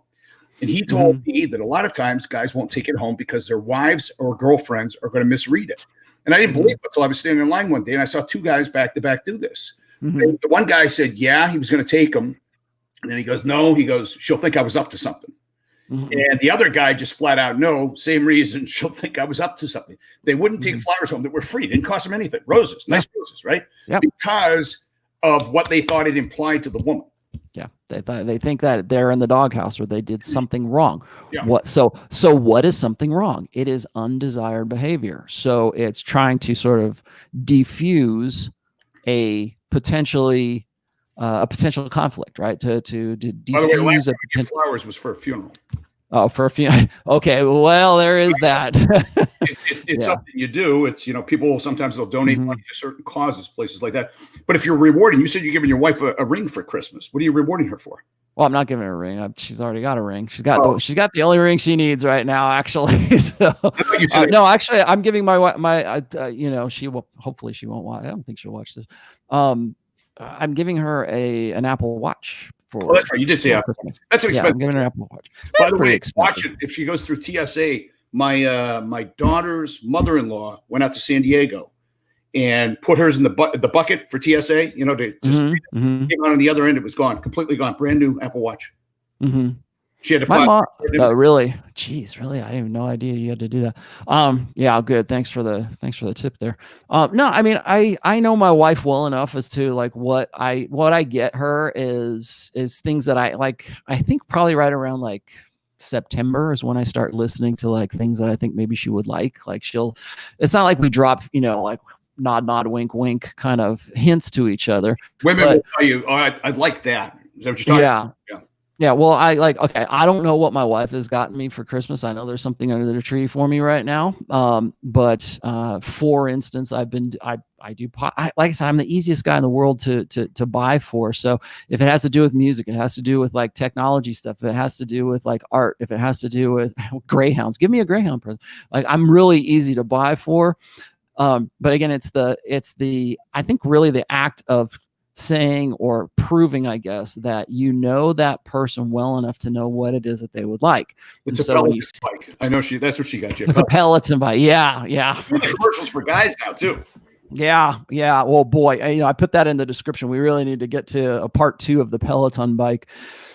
And he told me that a lot of times guys won't take it home because their wives or girlfriends are going to misread it. And I didn't believe it until I was standing in line one day and I saw two guys back to back do this. And the one guy said, yeah, he was going to take them. And then he goes, no, she'll think I was up to something. And the other guy just flat out, no, same reason, she'll think I was up to something. They wouldn't take flowers home that were free. They didn't cost them anything. Roses, nice roses, right? Yep. Because of what they thought it implied to the woman. Yeah, they think that they're in the doghouse or they did something wrong. Yeah. So what is something wrong? It is undesired behavior. So it's trying to sort of diffuse a potential conflict, right? To diffuse. By the way, last time I gave flowers was for a funeral. Oh, for a few. Okay, well, there is that. It's something you do. It's, people sometimes they'll donate money to certain causes, places like that. But if you're rewarding, you said you're giving your wife a ring for Christmas. What are you rewarding her for? Well, I'm not giving her a ring. She's already got a ring. She's got the only ring she needs right now, actually. So, no, actually, I'm giving she will. Hopefully, she won't watch. I don't think she'll watch this. I'm giving her an Apple Watch. That's right. You did say Apple Watch. That's an expensive. I'm giving her an Apple Watch. By the way, watch it. If she goes through TSA, my daughter's mother-in-law went out to San Diego and put hers in the bucket for TSA. To just came out on the other end. It was gone, completely gone. Brand new Apple Watch. She had to fly. Oh, really? Jeez, really? I didn't have no idea you had to do that. Yeah, good. Thanks for the tip there. No, I mean, I know my wife well enough as to like what I get her is things that I like. I think probably right around like September is when I start listening to like things that I think maybe she would like. Like it's not like we drop, like nod, wink, wink kind of hints to each other. Women will tell you, oh, I'd like that. Is that what you're talking about? Yeah. Yeah, well, okay, I don't know what my wife has gotten me for Christmas. I know there's something under the tree for me right now. But for instance, I do like I said, I'm the easiest guy in the world to buy for. So if it has to do with music, it has to do with like technology stuff, if it has to do with like art, if it has to do with greyhounds, give me a greyhound present. Like, I'm really easy to buy for. But again, it's the I think really the act of saying or proving, I guess, that you know that person well enough to know what it is that they would like. It's a Peloton bike. I know that's what she got you. The Peloton bike. Yeah. Right. Commercials for guys now too. Yeah. Well, boy, I put that in the description. We really need to get to a part 2 of the Peloton bike.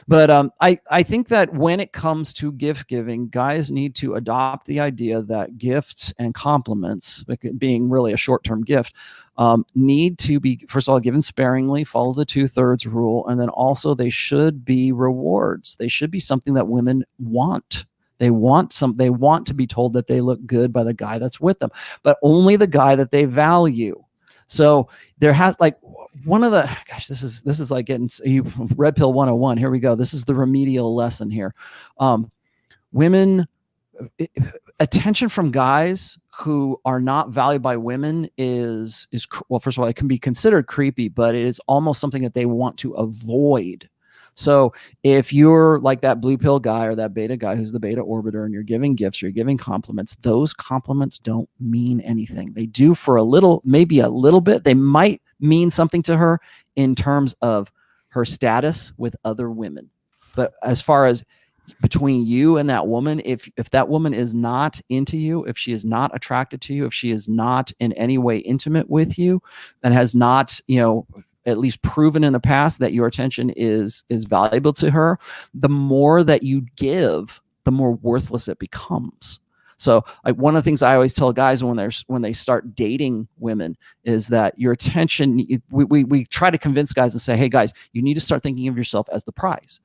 But I think that when it comes to gift giving, guys need to adopt the idea that gifts and compliments, being really a short-term gift, need to be, first of all, given sparingly, follow the 2/3 rule, and then also they should be rewards. They should be something that women want. They want to be told that they look good by the guy that's with them, but only the guy that they value. So there has, like, one of the, gosh, this is like getting Réd Pîll 101. Here we go. This is the remedial lesson here. Women, attention from guys who are not valued by women is well, first of all, it can be considered creepy, but it is almost something that they want to avoid. So if you're like that blue pill guy or that beta guy who's the beta orbiter and you're giving gifts, or you're giving compliments, those compliments don't mean anything. They do for a little, maybe a little bit. They might mean something to her in terms of her status with other women. But as far as between you and that woman, if that woman is not into you, if she is not attracted to you, if she is not in any way intimate with you, and has not, at least proven in the past that your attention is valuable to her, the more that you give, the more worthless it becomes. So, like, one of the things I always tell guys when they start dating women is that your attention, we try to convince guys and say, hey guys, you need to start thinking of yourself as the prize,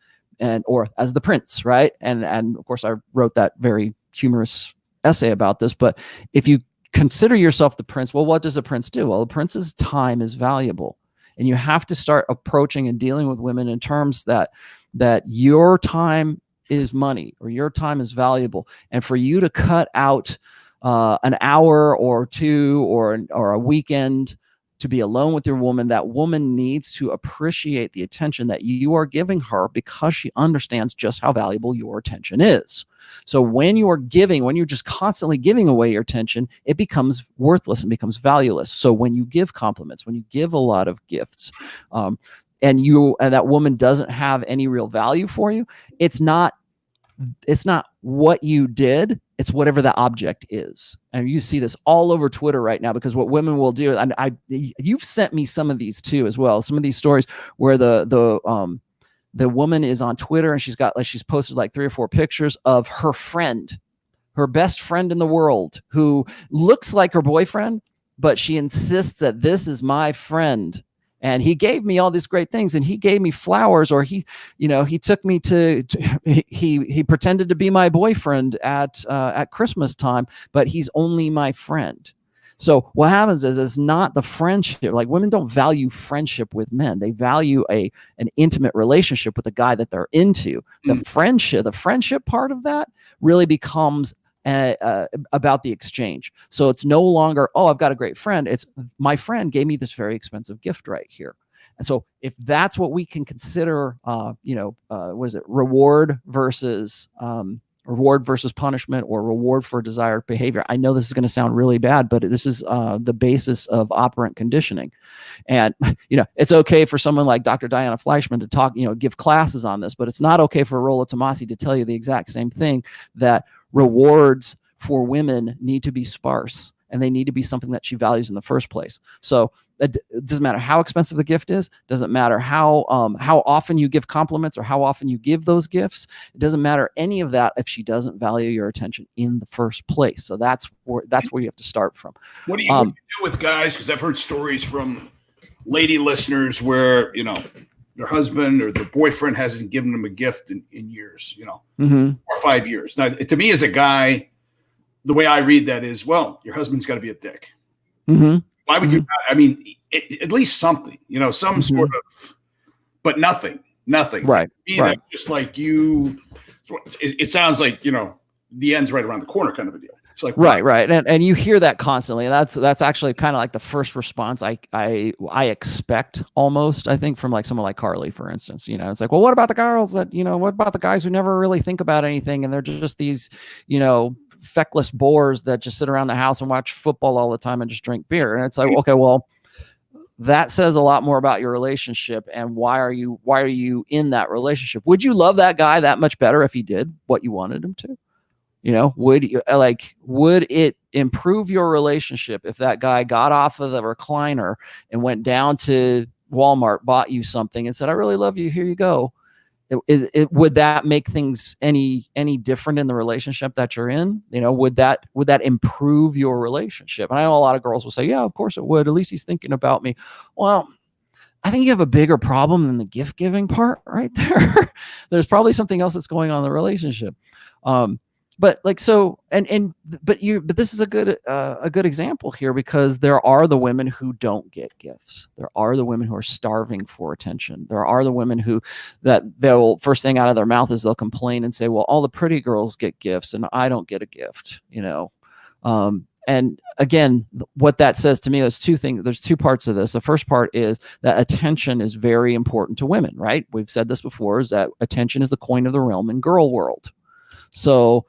or as the prince, right? And of course I wrote that very humorous essay about this, but if you consider yourself the prince, well, what does a prince do? Well, a prince's time is valuable. And you have to start approaching and dealing with women in terms that your time is money, or your time is valuable. And for you to cut out an hour or two or a weekend to be alone with your woman, that woman needs to appreciate the attention that you are giving her, because she understands just how valuable your attention is. So when you're just constantly giving away your attention, it becomes worthless and becomes valueless. So when you give compliments, when you give a lot of gifts, and that woman doesn't have any real value for you, it's not what you did, it's whatever the object is. And you see this all over Twitter right now, because what women will do, and you've sent me some of these too as well, some of these stories where the woman is on Twitter and she's posted like 3 or 4 pictures of her friend, her best friend in the world, who looks like her boyfriend, but she insists that this is my friend. And he gave me all these great things, and he gave me flowers, or he took me he pretended to be my boyfriend at Christmas time, but he's only my friend. So what happens is it's not the friendship. Like, women don't value friendship with men. They value an intimate relationship with the guy that they're into. The friendship part of that really becomes about the exchange. So it's no longer, oh, I've got a great friend. It's, my friend gave me this very expensive gift right here. And so if that's what we can consider, what is it? Reward versus punishment, or reward for desired behavior. I know this is going to sound really bad, but this is the basis of operant conditioning. And, it's okay for someone like Dr. Diana Fleischman to talk, give classes on this, but it's not okay for Rollo Tomassi to tell you the exact same thing, that rewards for women need to be sparse, and they need to be something that she values in the first place. So it doesn't matter how expensive the gift is. Doesn't matter how often you give compliments or how often you give those gifts. It doesn't matter any of that if she doesn't value your attention in the first place. So that's where you have to start from. What do you do with guys? Because I've heard stories from lady listeners where their husband or their boyfriend hasn't given them a gift in years, 4 or 5 years. Now, to me as a guy, the way I read that is, well, your husband's got to be a dick. Mm-hmm. Why would you not? I mean, at least something, some sort of, but nothing. Nothing. Right. That's just like you. It sounds like, the end's right around the corner kind of a deal. It's like, right. And you hear that constantly. That's actually kind of like the first response I expect almost, I think, from like someone like Carly, for instance. It's like, well, what about the girls that, what about the guys who never really think about anything, and they're just these, feckless bores that just sit around the house and watch football all the time and just drink beer. And it's like, okay, well, that says a lot more about your relationship, and why are you in that relationship? Would you love that guy that much better if he did what you wanted him to? Would it improve your relationship if that guy got off of the recliner and went down to Walmart, bought you something, and said, I really love you, here you go? Would that make things any different in the relationship that you're in? Would that improve your relationship? And I know a lot of girls will say, yeah, of course it would. At least he's thinking about me. Well, I think you have a bigger problem than the gift giving part right there. There's probably something else that's going on in the relationship. But like, so, but this is a good example here, because there are the women who don't get gifts. There are the women who are starving for attention. There are the women that they'll, first thing out of their mouth is they'll complain and say, well, all the pretty girls get gifts and I don't get a gift, and again, what that says to me, there's two parts of this. The first part is that attention is very important to women, right? We've said this before, is that attention is the coin of the realm in girl world. So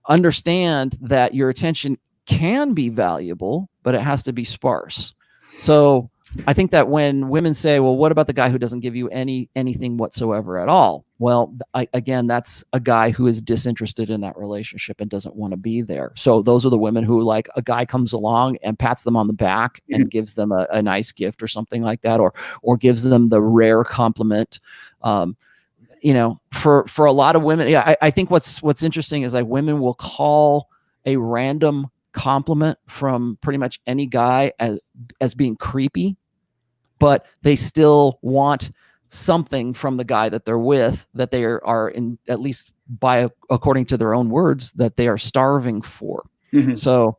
understand that your attention can be valuable, but it has to be sparse. So I think that when women say, well, what about the guy who doesn't give you anything whatsoever at all? Well, again, that's a guy who is disinterested in that relationship and doesn't want to be there. So those are the women who, like, a guy comes along and pats them on the back and gives them a nice gift or something like that, or gives them the rare compliment. For a lot of women, I think what's interesting is, like, women will call a random compliment from pretty much any guy as being creepy, but they still want something from the guy that they're with, that they are in, at least according to their own words, that they are starving for. Mm-hmm. So,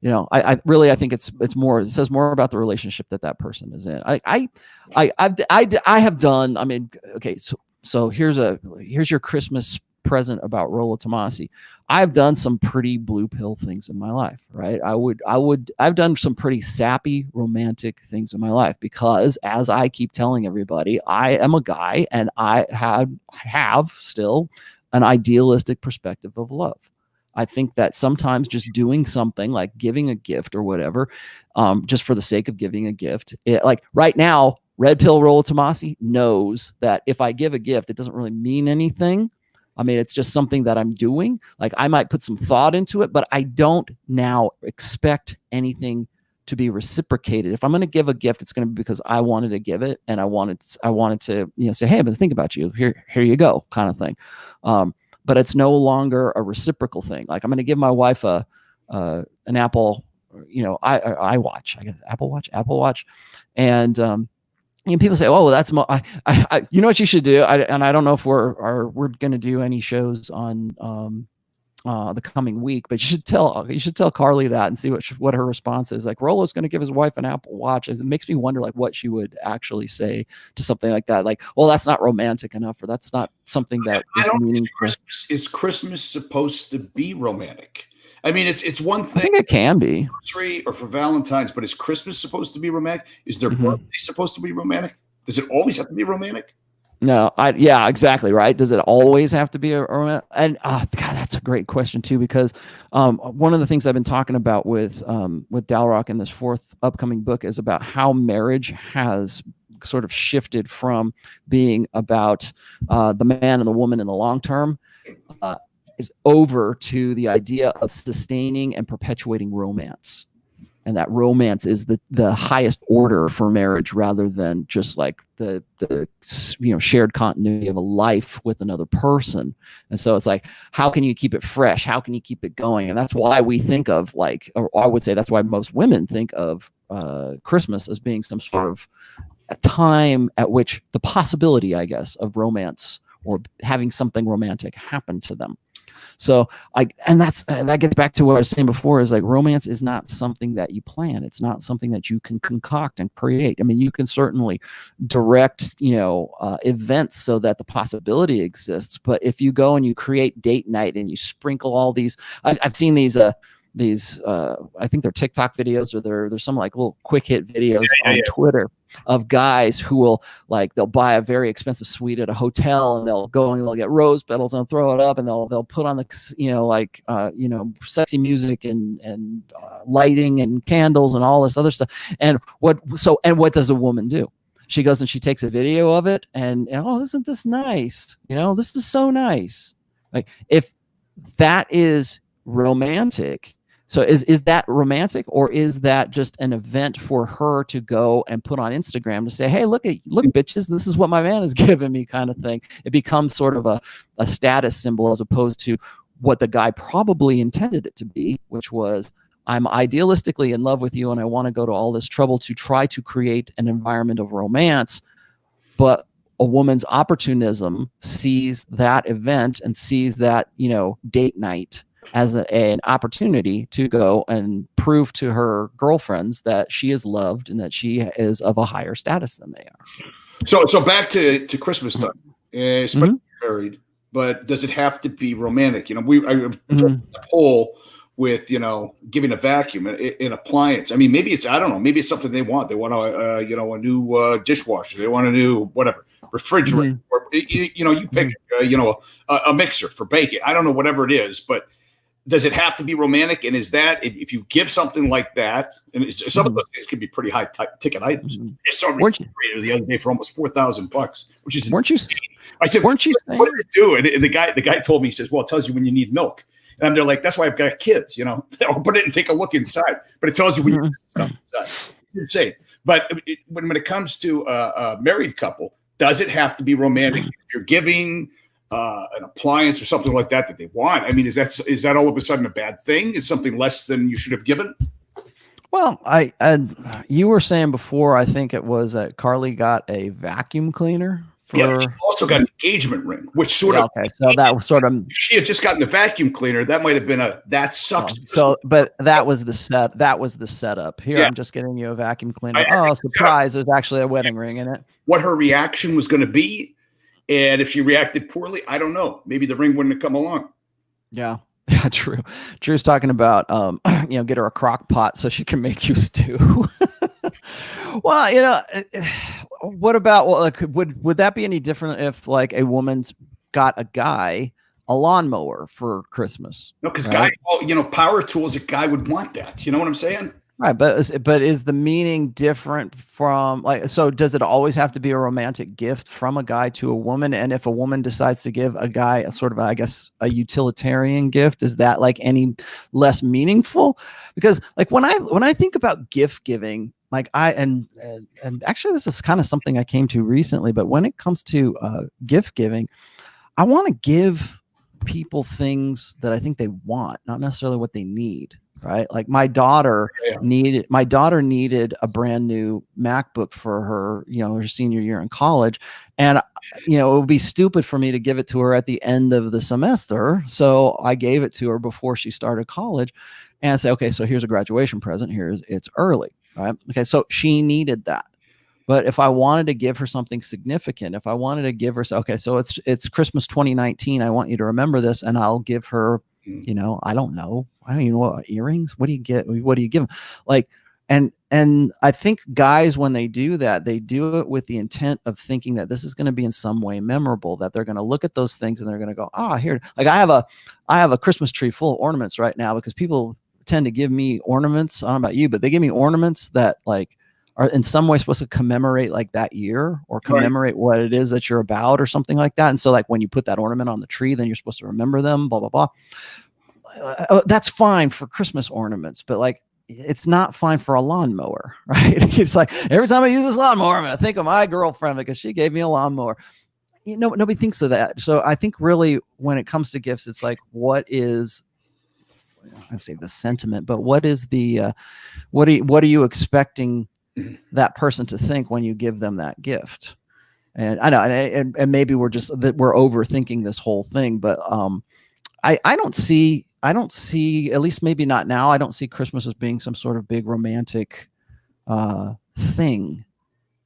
I think it's more, it says more about the relationship that person is in. I have done, okay, so here's your Christmas present about Rollo Tomasi. I've done some pretty blue pill things in my life, right? I've done some pretty sappy romantic things in my life, because, as I keep telling everybody, I am a guy and I have still an idealistic perspective of love. I think that sometimes just doing something like giving a gift or whatever, just for the sake of giving a gift, like right now, Réd Pîll Rollo Tomasi knows that if I give a gift, it doesn't really mean anything. It's just something that I'm doing. Like, I might put some thought into it, but I don't now expect anything to be reciprocated. If I'm going to give a gift, it's going to be because I wanted to give it, and I wanted to say, hey, but think about you. Here you go, kind of thing. But it's no longer a reciprocal thing. Like, I'm going to give my wife an Apple, iWatch, I guess, Apple Watch, and people say, "Oh, well, that's you know what you should do." And I don't know if we're going to do any shows on the coming week, but you should tell Carly that and see what her response is. Like, Rollo's going to give his wife an Apple Watch. It makes me wonder, like, what she would actually say to something like that. Like, well, that's not romantic enough, or that's not something that is meaningful. Is Christmas supposed to be romantic? It's one thing. I think it can be, or for Valentine's, but is Christmas supposed to be romantic? Is their birthday supposed to be romantic? Does it always have to be romantic? No, yeah, exactly right. Does it always have to be a romantic? And God, that's a great question too, because one of the things I've been talking about with Dalrock in this fourth upcoming book is about how marriage has sort of shifted from being about the man and the woman in the long term over to the idea of sustaining and perpetuating romance. And that romance is the highest order for marriage, rather than just like the shared continuity of a life with another person. And so it's like, how can you keep it fresh? How can you keep it going? And that's why we think of, like, or I would say that's why most women think of Christmas as being some sort of a time at which the possibility, I guess, of romance or having something romantic happen to them. So that gets back to what I was saying before, is like romance is not something that you plan. It's not something that you can concoct and create. I mean, you can certainly direct, events so that the possibility exists. But if you go and you create date night and you sprinkle all these, I've seen these I think they're TikTok videos, or there's some like little quick hit videos on Twitter of guys who will they'll buy a very expensive suite at a hotel, and they'll go and they'll get rose petals and throw it up, and they'll put on the sexy music and lighting and candles and all this other stuff. And what does a woman do? She goes and she takes a video of it, and oh, isn't this nice? This is so nice. Like, if that is romantic. So is that romantic, or is that just an event for her to go and put on Instagram to say, hey, look bitches, this is what my man has given me, kind of thing? It becomes sort of a status symbol, as opposed to what the guy probably intended it to be, which was, I'm idealistically in love with you and I want to go to all this trouble to try to create an environment of romance. But a woman's opportunism sees that event and sees that, date night as an opportunity to go and prove to her girlfriends that she is loved and that she is of a higher status than they are. So back to Christmas time, especially married, but does it have to be romantic? I a poll with, giving a vacuum, an appliance. I mean, maybe it's, I don't know, maybe it's something they want. They want a new dishwasher. They want a new whatever refrigerator, or you pick a mixer for baking. I don't know, whatever it is, but does it have to be romantic? And is that, if you give something like that, and some of those things can be pretty high ticket items. I saw a refrigerator the other day for almost $4,000, which is insane. I said, what does it do? And the guy told me, he says, well, it tells you when you need milk. And I'm there like, that's why I've got kids, I'll put it and take a look inside, but it tells you when you need stuff inside. It's insane. But when it comes to a married couple, does it have to be romantic? If you're giving an appliance or something like that they want, I mean, is that all of a sudden a bad thing? Is something less than you should have given? Well, you were saying before, I think it was that Carly got a vacuum cleaner. Yeah, she also got an engagement ring, which sort of. Okay, so that was sort of. If she had just gotten the vacuum cleaner, that might have been that sucks. But that was the set. That was the setup. Here, I'm just getting you a vacuum cleaner. Surprise! There's actually a wedding ring in it. What her reaction was going to be, and if she reacted poorly, I don't know. Maybe the ring wouldn't have come along. Yeah, true. Drew's talking about, get her a crock pot so she can make you stew. Well, what about, would that be any different if like a woman's got a guy a lawnmower for Christmas? No, because power tools, a guy would want that. You know what I'm saying? Right, but is the meaning different from so does it always have to be a romantic gift from a guy to a woman? And if a woman decides to give a guy a sort of, I guess, a utilitarian gift, is that like any less meaningful? Because like when I think about gift giving, like and actually this is kind of something I came to recently, but when it comes to gift giving, I want to give people things that I think they want, not necessarily what they need. Right. Like my daughter needed a brand new MacBook for her, her senior year in college. And, it would be stupid for me to give it to her at the end of the semester. So I gave it to her before she started college and I said, okay, so here's a graduation present. It's early. Right. Okay. So she needed that. But if I wanted to give her something significant, if I wanted to give her, okay, so it's Christmas 2019. I want you to remember this, and I'll give her, I don't know. I don't even know what earrings. What do you get? What do you give them? Like, and I think guys, when they do that, they do it with the intent of thinking that this is going to be in some way memorable, that they're going to look at those things and they're going to go, here. Like I have a Christmas tree full of ornaments right now because people tend to give me ornaments. I don't know about you, but they give me ornaments that like are in some way supposed to commemorate like that year or commemorate what it is that you're about or something like that. And so like when you put that ornament on the tree, then you're supposed to remember them, blah, blah, blah. That's fine for Christmas ornaments, but like, it's not fine for a lawnmower, right? It's like every time I use this lawnmower, I'm going to think of my girlfriend because she gave me a lawnmower. Nobody thinks of that. So I think really when it comes to gifts, it's like, what is, I say the sentiment, but what is the, what are you expecting that person to think when you give them that gift? And I know, and maybe we're overthinking this whole thing, but I don't see, at least maybe not now, I don't see Christmas as being some sort of big romantic thing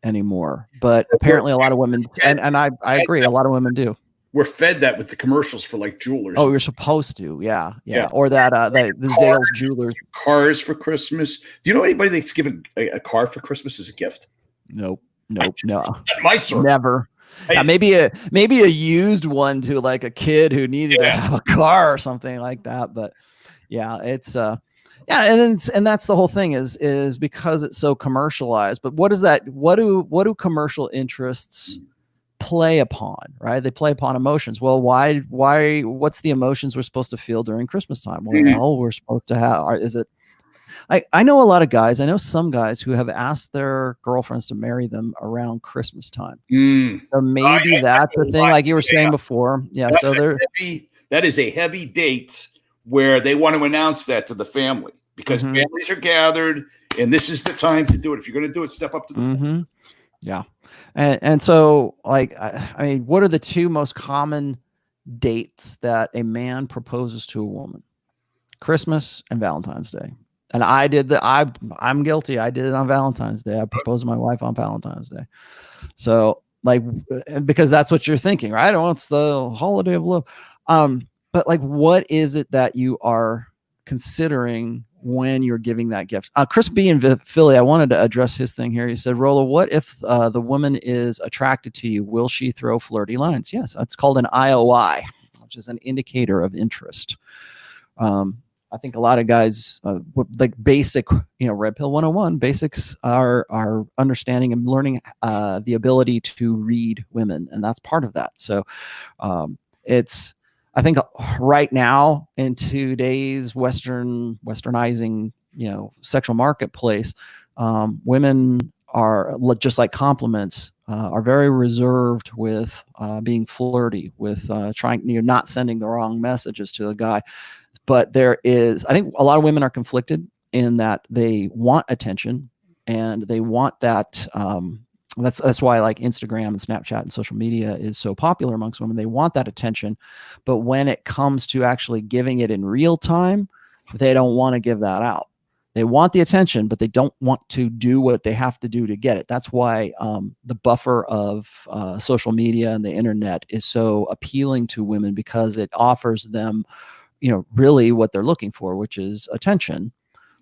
anymore. But apparently a lot of women, and I agree, a lot of women do. We're fed that with the commercials for like jewelers. Oh, you're supposed to. Yeah. Or that the Zales jewelers. Cars for Christmas. Do you know anybody that's given a car for Christmas as a gift? Nope. No. My circle. Never. Maybe a used one to like a kid who needed to have a car or something like that. But yeah, it's and that's the whole thing is because it's so commercialized. But what is that? What do commercial interests play upon? Right? They play upon emotions. Well, why? What's the emotions we're supposed to feel during Christmas time? Well, we're supposed to have. Is it? I know a lot of guys. I know some guys who have asked their girlfriends to marry them around Christmas time. So maybe that's the thing, like you were saying before. Yeah. So that is a heavy date where they want to announce that to the family because families are gathered, and this is the time to do it. If you're going to do it, step up to the plate. Yeah. And so, like, I mean, what are the two most common dates that a man proposes to a woman? Christmas and Valentine's Day. And I did I'm guilty. I did it on Valentine's Day. I proposed to my wife on Valentine's Day. So like, because that's what you're thinking, right? Oh, it's the holiday of love. But like, what is it that you are considering when you're giving that gift? Chris B in Philly, I wanted to address his thing here. He said, Rolla, what if the woman is attracted to you? Will she throw flirty lines? Yes. It's called an IOI, which is an indicator of interest. I think a lot of guys, like basic, Réd Pîll 101, basics are understanding and learning the ability to read women. And that's part of that. So I think right now in today's westernizing, sexual marketplace, women are just like compliments, are very reserved with being flirty, with trying, not sending the wrong messages to the guy. But there is, I think a lot of women are conflicted in that they want attention and they want that. That's why like Instagram and Snapchat and social media is so popular amongst women. They want that attention. But when it comes to actually giving it in real time, they don't want to give that out. They want the attention, but they don't want to do what they have to do to get it. That's why the buffer of social media and the internet is so appealing to women, because it offers them really what they're looking for, which is attention.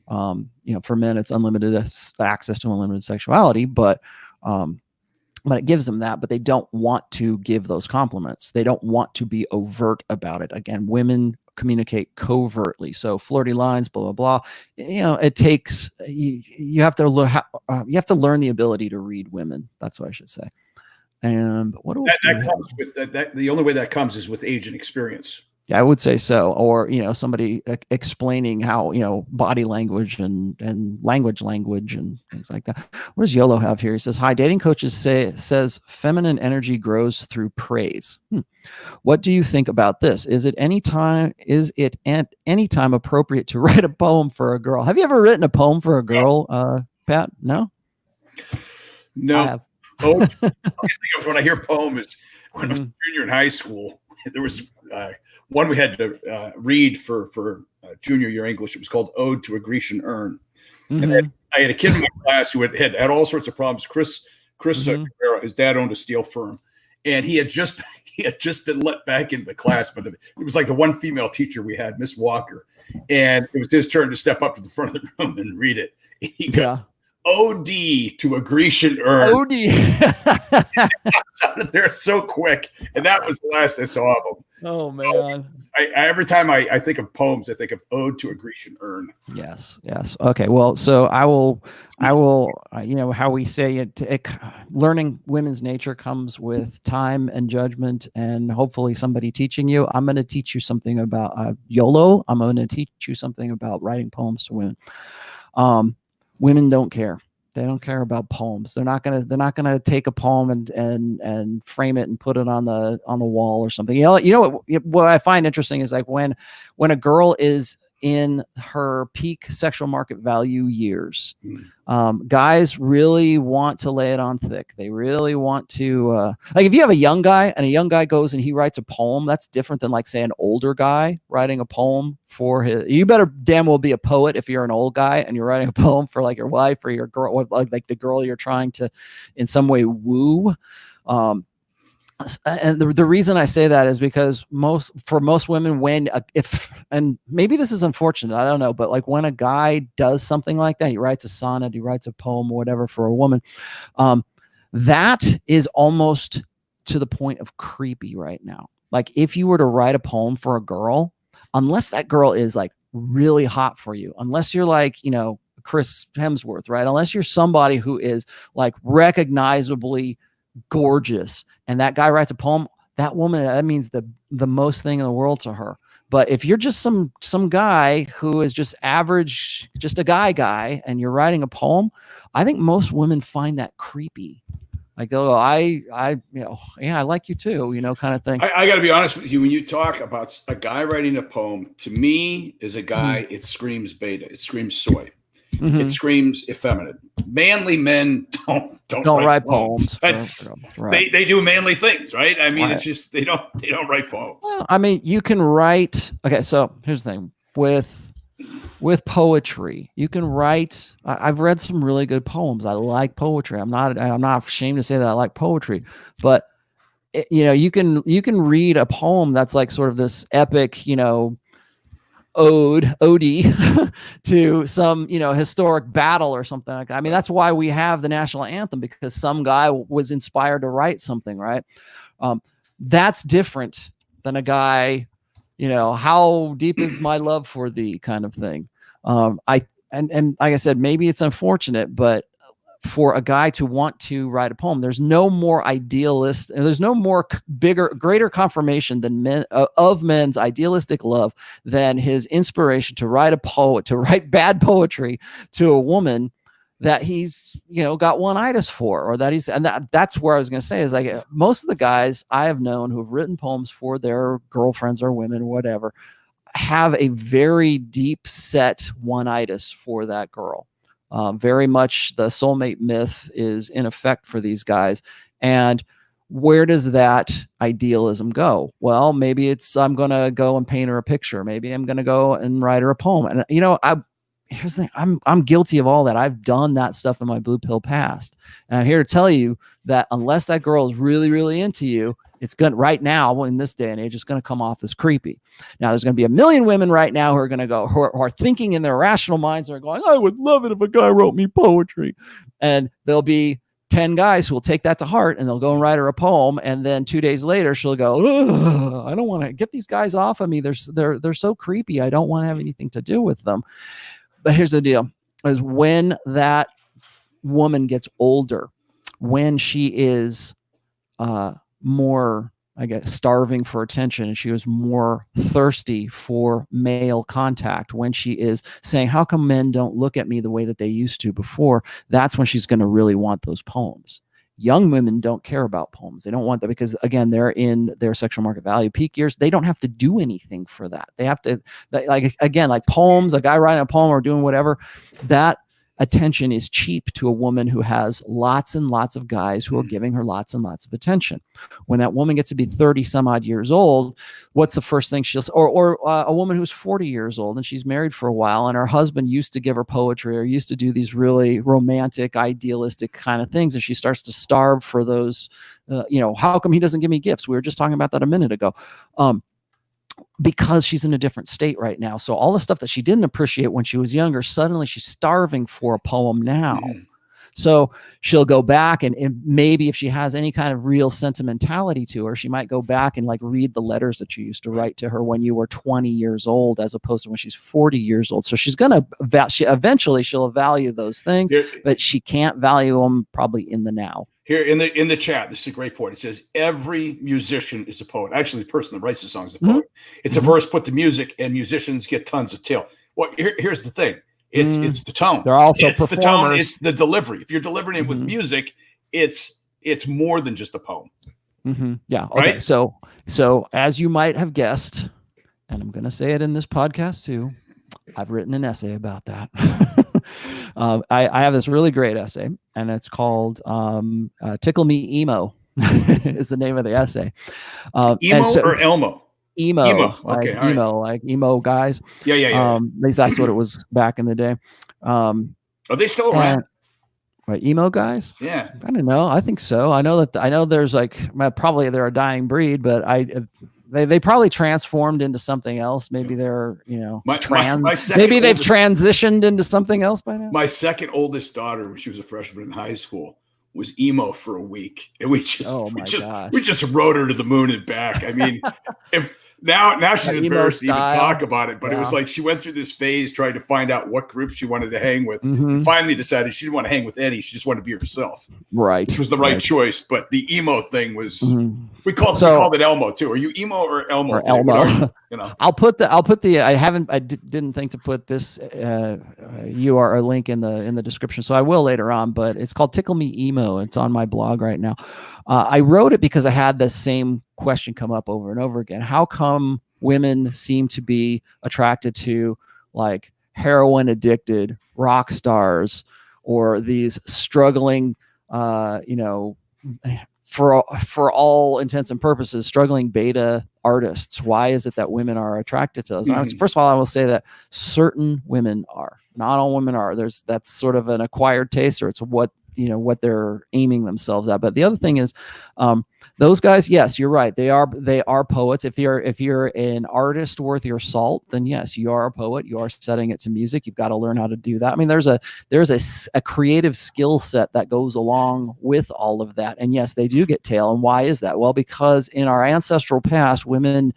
For men, it's unlimited access to unlimited sexuality, but it gives them that, but they don't want to give those compliments. They don't want to be overt about it. Again, women communicate covertly. So flirty lines, blah, blah, blah. It takes, you have to learn the ability to read women. That's what I should say. And what else? That comes with that. The only way that comes is with age and experience. Yeah, I would say so. Or, somebody explaining how, body language and language and things like that. What does YOLO have here? He says, hi, dating coaches says feminine energy grows through praise. What do you think about this? Is it at any time appropriate to write a poem for a girl? Have you ever written a poem for a girl, Pat? No? No. Oh, when I hear poem is when I was junior in high school, there was one we had to read for junior year English. It was called Ode to a Grecian Urn. And I had a kid in my class who had all sorts of problems. Chris Guerrero, his dad owned a steel firm, and he had just been let back into the class, but it was like the one female teacher we had, Miss Walker, and it was his turn to step up to the front of the room and read it. He got OD to a Grecian urn. OD. They're so quick, and that was the last I saw of them. Oh man! Every time I think of poems, I think of Ode to a Grecian Urn. Yes. Okay. Well, so I will. How we say it. Learning women's nature comes with time and judgment, and hopefully somebody teaching you. I'm going to teach you something about YOLO. I'm going to teach you something about writing poems to women. Women don't care. They don't care about poems. They're not gonna take a poem and frame it and put it on the wall or something. What I find interesting is like when a girl is in her peak sexual market value years. Guys really want to lay it on thick. They really want to, like if you have a young guy and a young guy goes and he writes a poem, that's different than like say an older guy writing a poem for his, you better damn well be a poet if you're an old guy and you're writing a poem for like your wife or your girl, or like the girl you're trying to in some way woo. And the reason I say that is because for most women, when and maybe this is unfortunate, I don't know, but like when a guy does something like that, he writes a sonnet, he writes a poem or whatever for a woman, that is almost to the point of creepy right now. Like if you were to write a poem for a girl, unless that girl is like really hot for you, unless you're like, you know, Chris Hemsworth, right? Unless you're somebody who is like recognizably gorgeous and that guy writes a poem, that woman, that means the most thing in the world to her. But if you're just some guy who is just average, just a guy and you're writing a poem, I think most women find that creepy. Like they'll go, you know, yeah, I like you too, you know, kind of thing. I got to be honest with you. When you talk about a guy writing a poem, to me, as a guy, it screams beta. It screams soy. It screams effeminate. Manly men don't write poems. They do manly things, right? I mean, it's just they don't write poems. Well, I mean, you can write. Okay, so here's the thing with poetry. You can write. I've read some really good poems. I like poetry. I'm not ashamed to say that I like poetry, but you know, you can read a poem that's like sort of this epic, you know, ode to some, you know, historic battle or something like that. I mean, that's why we have the national anthem, because some guy was inspired to write something, right? That's different than a guy, you know, how deep is my love for thee kind of thing. And like I said, maybe it's unfortunate, but for a guy to want to write a poem, there's no more idealist, and there's no more greater confirmation than of men's idealistic love than his inspiration to write to write bad poetry to a woman that he's, you know, got one-itis for, or that he's, and that's where I was going to say is like most of the guys I have known who've written poems for their girlfriends or women or whatever have a very deep set one-itis for that girl. Very much the soulmate myth is in effect for these guys. And where does that idealism go? Well, maybe it's, I'm going to go and paint her a picture. Maybe I'm going to go and write her a poem. And, you know, here's the thing. I'm guilty of all that. I've done that stuff in my blue pill past. And I'm here to tell you that unless that girl is really, really into you, it's going right now in this day and age, it's going to come off as creepy. Now there's going to be a million women right now who are going to go, who are thinking in their rational minds, are going, I would love it if a guy wrote me poetry. And there'll be 10 guys who will take that to heart and they'll go and write her a poem. And then 2 days later, she'll go, I don't want to get these guys off of me. They're so creepy. I don't want to have anything to do with them. But here's the deal, is when that woman gets older, when she is, more, I guess, starving for attention, and she was more thirsty for male contact, when she is saying, how come men don't look at me the way that they used to before, that's when she's going to really want those poems. Young women don't care about poems. They don't want that because, again, they're in their sexual market value peak years. They don't have to do anything for that. They have to, like, again, like poems, a guy writing a poem or doing whatever, that attention is cheap to a woman who has lots and lots of guys who are giving her lots and lots of attention. When that woman gets to be 30 some odd years old, what's the first thing she'll, or a woman who's 40 years old and she's married for a while and her husband used to give her poetry or used to do these really romantic, idealistic kind of things, and she starts to starve for those, you know, how come he doesn't give me gifts? We were just talking about that a minute ago. Because she's in a different state right now. So all the stuff that she didn't appreciate when she was younger, suddenly she's starving for a poem now. So she'll go back and maybe if she has any kind of real sentimentality to her, she might go back and like read the letters that you used to write to her when you were 20 years old, as opposed to when she's 40 years old. So she's going to, eventually she'll value those things, but she can't value them probably in the now. Here in the chat, this is a great point. It says every musician is a poet. Actually, the person that writes the song is a poet. It's a verse put to music, and musicians get tons of tail. Well, here's the thing: it's the tone. They're also it's performers. The tone. It's the delivery. If you're delivering it with music, it's more than just a poem. Yeah. Okay. Right? So as you might have guessed, and I'm going to say it in this podcast too, I've written an essay about that. I have this really great essay, and it's called Tickle Me Emo is the name of the essay. Emo or Elmo? Emo, like okay, emo, right. Like emo guys. Yeah. At least that's what it was back in the day. Are they still around? Right, emo guys? Yeah, I don't know. I think so. I know there's like probably they're a dying breed, but they probably transformed into something else. Maybe they're maybe they've transitioned into something else by now. My second oldest daughter, when she was a freshman in high school, was emo for a week, and we just rode her to the moon and back. I mean, now she's embarrassed to even talk about it, but it was like she went through this phase trying to find out what group she wanted to hang with, and finally decided she didn't want to hang with any. She just wanted to be herself. Right, which was the right choice. But the emo thing was we called it Elmo too. Are you emo or Elmo? Or Elmo. I'll put the I didn't think to put this URL link in the description, so I will later on. But it's called Tickle Me Emo. It's on my blog right now. I wrote it because I had the same question come up over and over again. How come women seem to be attracted to like heroin addicted rock stars or these struggling, for all intents and purposes, struggling beta artists? Why is it that women are attracted to those? First of all, I will say that certain women are. Not all women are. That's sort of an acquired taste, or it's what they're aiming themselves at. But the other thing is, those guys, yes, you're right. They are poets. If you're an artist worth your salt, then yes, you are a poet. You are setting it to music. You've got to learn how to do that. I mean, there's a creative skill set that goes along with all of that. And yes, they do get tail. And why is that? Well, because in our ancestral past, women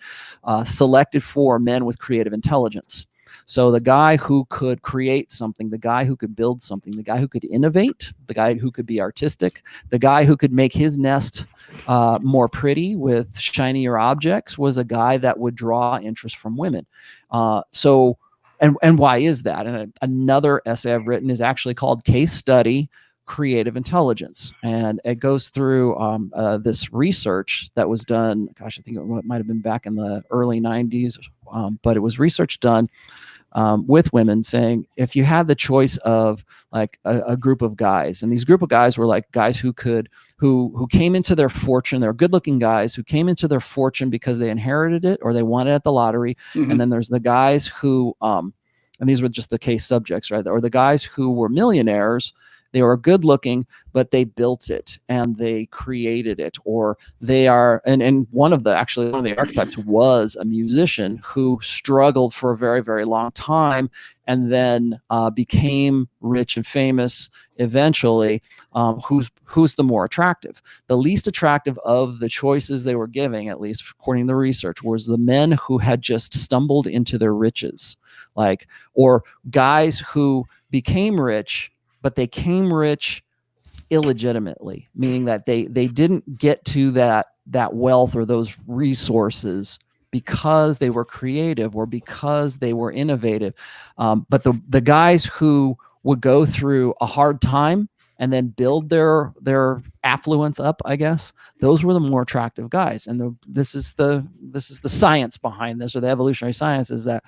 selected for men with creative intelligence. So the guy who could create something, the guy who could build something, the guy who could innovate, the guy who could be artistic, the guy who could make his nest more pretty with shinier objects was a guy that would draw interest from women. And why is that? And another essay I've written is actually called Case Study Creative Intelligence. And it goes through this research that was done, gosh, I think it might have been back in the early 90s, but it was research done with women, saying if you had the choice of like a group of guys, and these group of guys were like guys who came into their fortune, they're good looking guys who came into their fortune because they inherited it or they won it at the lottery. And then there's the guys who, and these were just the case subjects, right? Or the guys who were millionaires. They were good looking, but they built it and they created it, or they are, and one of the archetypes was a musician who struggled for a very, very long time and then became rich and famous eventually. Who's the more attractive? The least attractive of the choices they were giving, at least according to the research, was the men who had just stumbled into their riches, or guys who became rich, but they came rich illegitimately, meaning that they didn't get to that wealth or those resources because they were creative or because they were innovative. But the guys who would go through a hard time and then build their affluence up, I guess, those were the more attractive guys. And this is the science behind this, or the evolutionary science, is that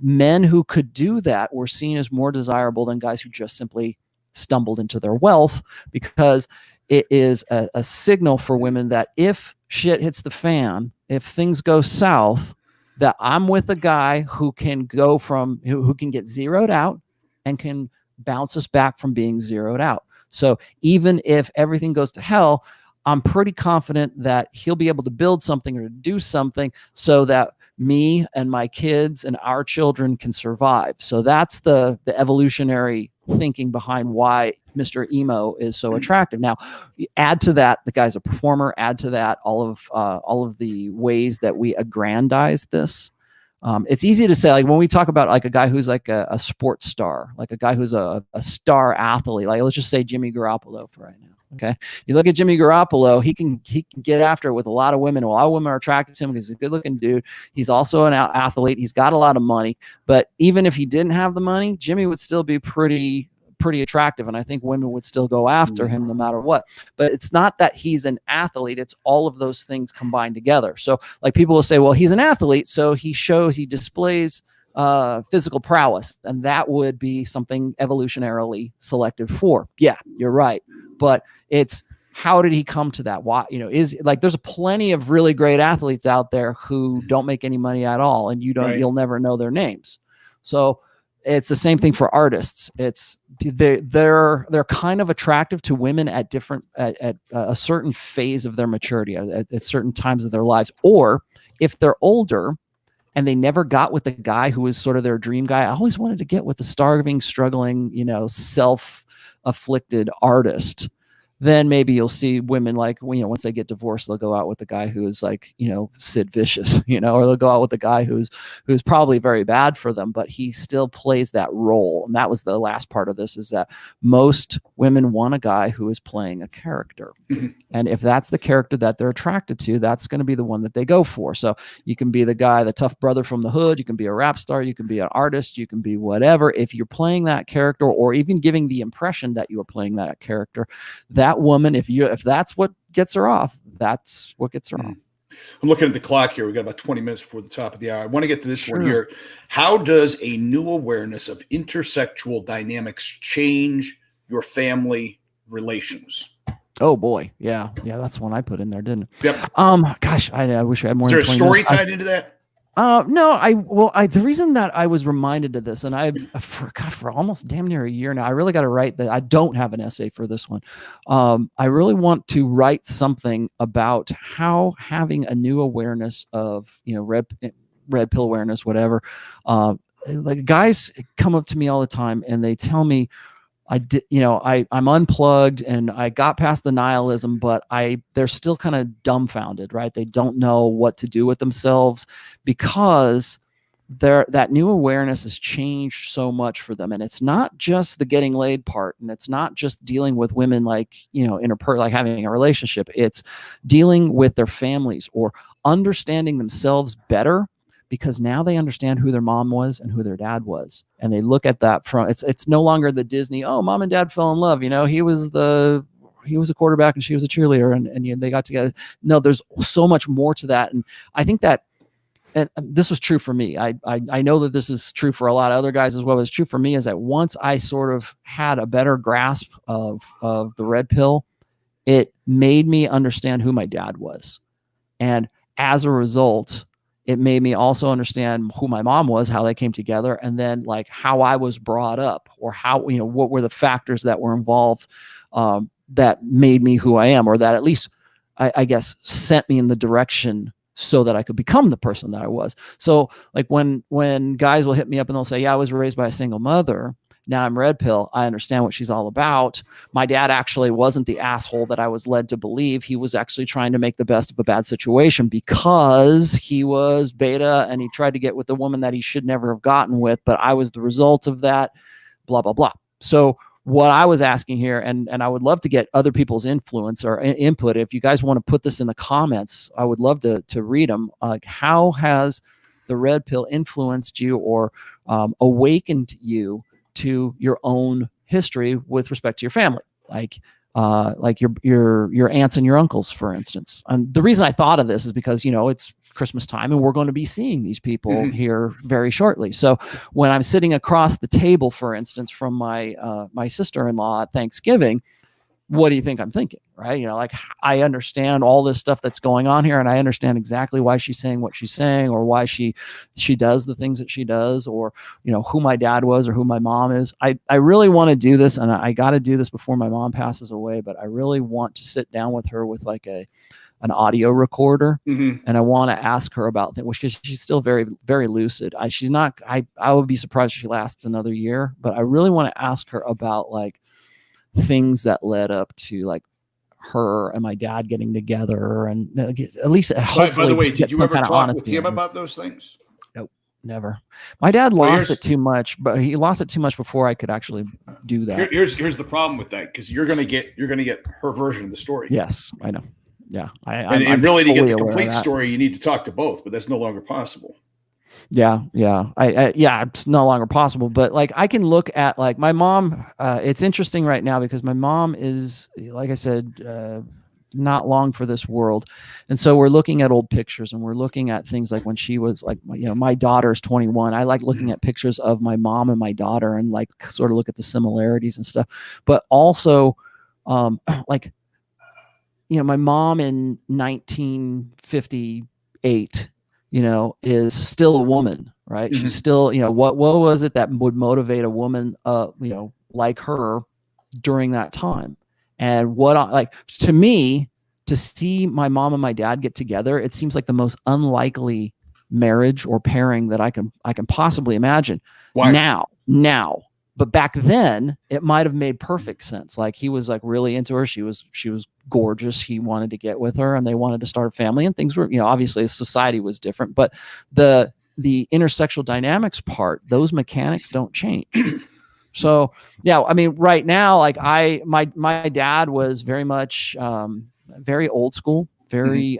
men who could do that were seen as more desirable than guys who just simply stumbled into their wealth, because it is a signal for women that if shit hits the fan, if things go south, that I'm with a guy who can go from who can get zeroed out and can bounce us back from being zeroed out. So even if everything goes to hell, I'm pretty confident that he'll be able to build something or do something so that me and my kids and our children can survive. So that's the evolutionary thinking behind why Mr. Emo is so attractive. Now, add to that, the guy's a performer. Add to that all of the ways that we aggrandize this. It's easy to say, like when we talk about like a guy who's like a sports star, like a guy who's a star athlete, like let's just say Jimmy Garoppolo for right now. Okay, you look at Jimmy Garoppolo, he can get after it with a lot of women. A lot of women are attracted to him because he's a good looking dude. He's also an athlete. He's got a lot of money. But even if he didn't have the money, Jimmy would still be pretty attractive, and I think women would still go after him no matter what. But it's not that he's an athlete, it's all of those things combined together. So like people will say, well, he's an athlete, so he displays physical prowess, and that would be something evolutionarily selected for. Yeah, you're right. But it's, how did he come to that? Why, is like, there's plenty of really great athletes out there who don't make any money at all, and you'll never know their names. So it's the same thing for artists. It's they're kind of attractive to women at a certain phase of their maturity, at certain times of their lives, or if they're older and they never got with the guy who was sort of their dream guy. I always wanted to get with the starving, struggling, self-afflicted artist. Then maybe you'll see women like, once they get divorced, they'll go out with the guy who is like, Sid Vicious, or they'll go out with the guy who's probably very bad for them, but he still plays that role. And that was the last part of this, is that most women want a guy who is playing a character. And if that's the character that they're attracted to, that's going to be the one that they go for. So you can be the guy, the tough brother from the hood. You can be a rap star. You can be an artist. You can be whatever. If you're playing that character, or even giving the impression that you are playing that character, that woman, if that's what gets her off, that's what gets her off. I'm looking at the clock here. We got about 20 minutes before the top of the hour. I want to get to this one here. How does a new awareness of intersexual dynamics change your family relations? Oh boy. Yeah. That's one I put in there, didn't it? Yep. Gosh, I wish I had more. Is there a story tied into that? No, the reason that I was reminded of this, and for almost damn near a year now, I really got to write that. I don't have an essay for this one. I really want to write something about how having a new awareness of, red pill awareness, whatever. Like, guys come up to me all the time and they tell me, I'm unplugged and I got past the nihilism, but they're still kind of dumbfounded, right? They don't know what to do with themselves, because that new awareness has changed so much for them. And it's not just the getting laid part, and it's not just dealing with women like, like having a relationship. It's dealing with their families, or understanding themselves better, because now they understand who their mom was and who their dad was. And they look at that from, it's no longer the Disney, oh, mom and dad fell in love. He was a quarterback and she was a cheerleader, and they got together. No, there's so much more to that. And I think that, and this was true for me. I know that this is true for a lot of other guys as well. It's true for me, is that once I sort of had a better grasp of the red pill, it made me understand who my dad was. And as a result, it made me also understand who my mom was, how they came together, and then like how I was brought up, or how, what were the factors that were involved that made me who I am, or that at least I guess sent me in the direction so that I could become the person that I was. So like when guys will hit me up and they'll say, yeah, I was raised by a single mother. Now I'm red pill. I understand what she's all about. My dad actually wasn't the asshole that I was led to believe. He was actually trying to make the best of a bad situation, because he was beta and he tried to get with a woman that he should never have gotten with, but I was the result of that, blah, blah, blah. So what I was asking here, and I would love to get other people's influence or input. If you guys want to put this in the comments, I would love to read them. Like, how has the red pill influenced you, or awakened you to your own history with respect to your family, like your aunts and your uncles, for instance? And the reason I thought of this is because, it's Christmas time and we're going to be seeing these people here very shortly. So when I'm sitting across the table, for instance, from my sister-in-law at Thanksgiving, what do you think I'm thinking? Right. Like, I understand all this stuff that's going on here, and I understand exactly why she's saying what she's saying, or why she does the things that she does, or, who my dad was or who my mom is. I really want to do this, and I got to do this before my mom passes away, but I really want to sit down with her with like an audio recorder. And I want to ask her about things, because she's still very, very lucid. She's not, I would be surprised if she lasts another year, but I really want to ask her about like things that led up to like her and my dad getting together, and at least hopefully. By the way, did you ever talk with him about those things? Nope, never. My dad lost it too much, but he lost it too much before I could actually do that. Here's the problem with that, because you're gonna get her version of the story. Yes, I know. Yeah, and really, to get the complete story, you need to talk to both, but that's no longer possible. Yeah. It's no longer possible, but like, I can look at like my mom. It's interesting right now because my mom is, like I said, not long for this world. And so we're looking at old pictures, and we're looking at things like when she was like, my daughter's 21. I like looking at pictures of my mom and my daughter and like sort of look at the similarities and stuff. But also like, my mom in 1958, is still a woman, right? Mm-hmm. She's still, what was it that would motivate a woman, like her during that time? And to me, to see my mom and my dad get together, it seems like the most unlikely marriage or pairing that I can possibly imagine. Why? Now. But back then, it might have made perfect sense. Like, he was like really into her. She was gorgeous. He wanted to get with her, and they wanted to start a family. And things were, obviously, society was different. But the intersexual dynamics part, those mechanics don't change. So yeah, I mean, right now, like my dad was very much very old school, very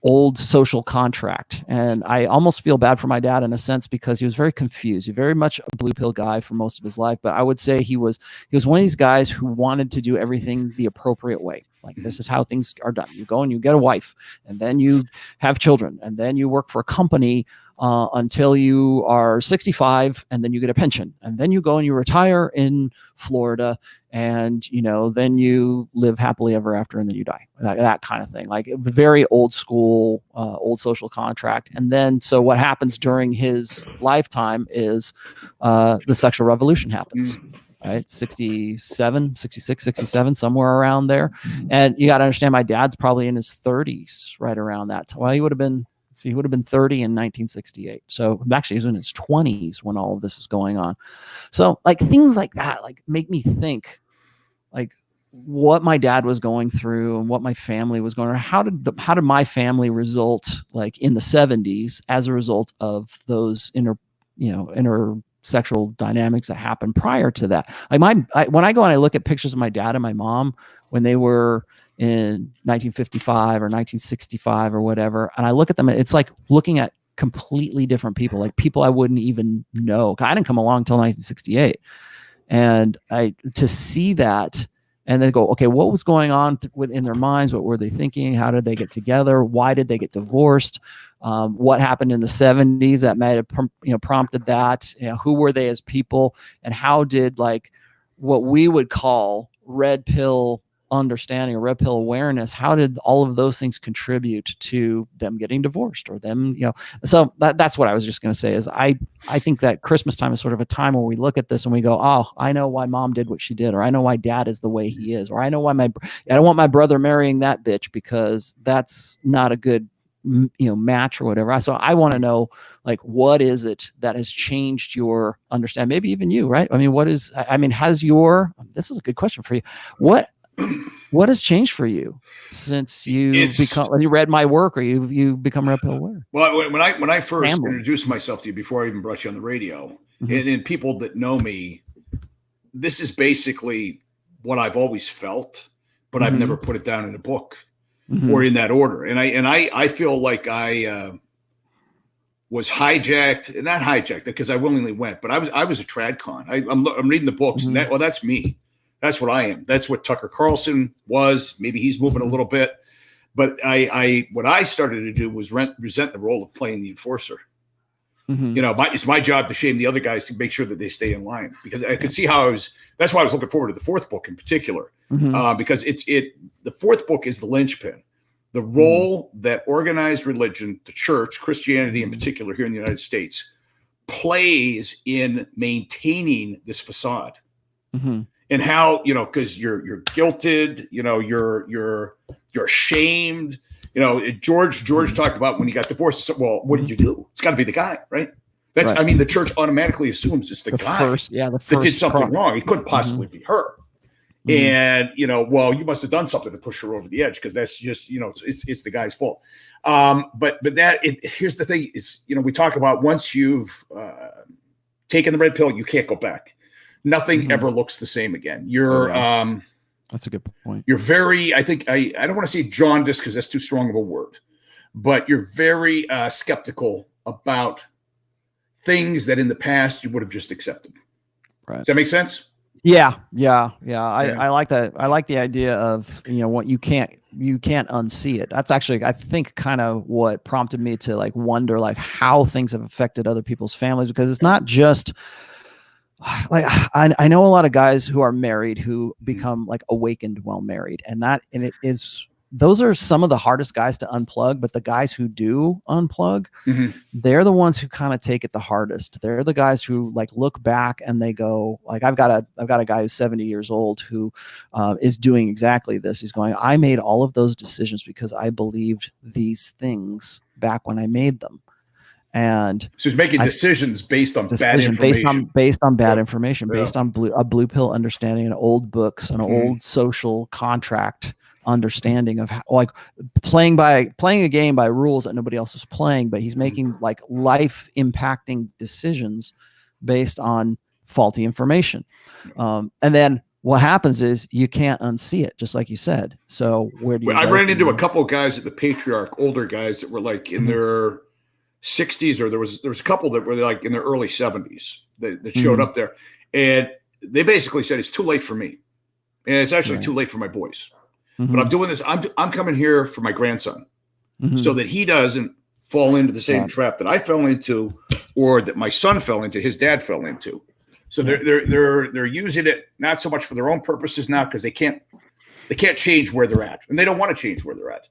old social contract. And I almost feel bad for my dad in a sense, because he was very confused. He was very much a blue pill guy for most of his life. But I would say he was one of these guys who wanted to do everything the appropriate way. Like, this is how things are done. You go and you get a wife, and then you have children, and then you work for a company until you are 65, and then you get a pension, and then you go and you retire in Florida, and then you live happily ever after, and then you die. That kind of thing, like very old school, old social contract. And then so what happens during his lifetime is the sexual revolution happens. Right, 67, 66, 67, somewhere around there. And you got to understand, my dad's probably in his 30s right around that time. Well, he would have been 30 in 1968. So actually, he's in his 20s when all of this was going on. So like things like that, like make me think, like what my dad was going through and what my family was going through. How did my family result like in the 70s as a result of those intersexual dynamics that happened prior to that? Like when I go and I look at pictures of my dad and my mom when they were in 1955 or 1965 or whatever, and I look at them, it's like looking at completely different people, like people I wouldn't even know. I didn't come along until 1968. And to see that and then go, okay, what was going on within their minds? What were they thinking? How did they get together? Why did they get divorced? What happened in the 70s that might have prompted that? Who were they as people? And how did like what we would call red pill understanding or red pill awareness, how did all of those things contribute to them getting divorced or them, so that's what I was just going to say is I think that Christmas time is sort of a time where we look at this and we go, oh, I know why mom did what she did, or I know why dad is the way he is, or I know why I don't want my brother marrying that bitch because that's not a good match or whatever. So I want to know, like, what is it that has changed your understanding? Maybe even you, right? I mean, this is a good question for you. What has changed for you since you read my work or you become red pill aware? Well, when I first introduced myself to you, before I even brought you on the radio, and people that know me, this is basically what I've always felt, but I've never put it down in a book or in that order. And I feel like I was hijacked, not hijacked because I willingly went, but I was a trad con. I'm reading the books, and that's me. That's what I am. That's what Tucker Carlson was. Maybe he's moving a little bit, but what I started to do was resent the role of playing the enforcer. It's my job to shame the other guys to make sure that they stay in line, because I could see how that's why I was looking forward to the fourth book in particular, because the fourth book is the linchpin, the role that organized religion, the church, Christianity in particular here in the United States, plays in maintaining this facade. And how, because you're guilted, you're shamed. George talked about when he got divorced. He said, well, what did you do? It's got to be the guy, right? That's right. I mean, the church automatically assumes it's the guy that did something wrong. It couldn't possibly be her. And, well, you must have done something to push her over the edge, because that's just, it's the guy's fault. But here's the thing is, we talk about once you've taken the red pill, you can't go back. Nothing ever looks the same again. That's a good point. You're very, I think, I don't want to say jaundiced because that's too strong of a word, but you're very skeptical about things that in the past you would have just accepted. Right. Does that make sense? Yeah. I like that. I like the idea of, what you can't unsee it. That's actually, I think, kind of what prompted me to like wonder like how things have affected other people's families, because it's not just like, I know a lot of guys who are married who become like awakened while married, and those are some of the hardest guys to unplug. But the guys who do unplug, they're the ones who kind of take it the hardest. They're the guys who like look back and they go like, I've got a guy who's 70 years old who is doing exactly this. He's going, I made all of those decisions because I believed these things back when I made them. And so he's making decisions based on bad information, based on bad information, based on a blue pill understanding and old books and old social contract understanding of how, like playing a game by rules that nobody else is playing, but he's making like life impacting decisions based on faulty information. And then what happens is you can't unsee it, just like you said. So where do you I ran into a couple of guys at the Patriarch, older guys that were like in their 60s, or there was a couple that were like in their early 70s that showed up there, and they basically said it's too late for me, and it's actually too late for my boys. But I'm doing this. I'm coming here for my grandson, so that he doesn't fall into the same trap that I fell into, or that my son fell into, his dad fell into. So they're using it not so much for their own purposes now, because they can't change where they're at, and they don't want to change where they're at,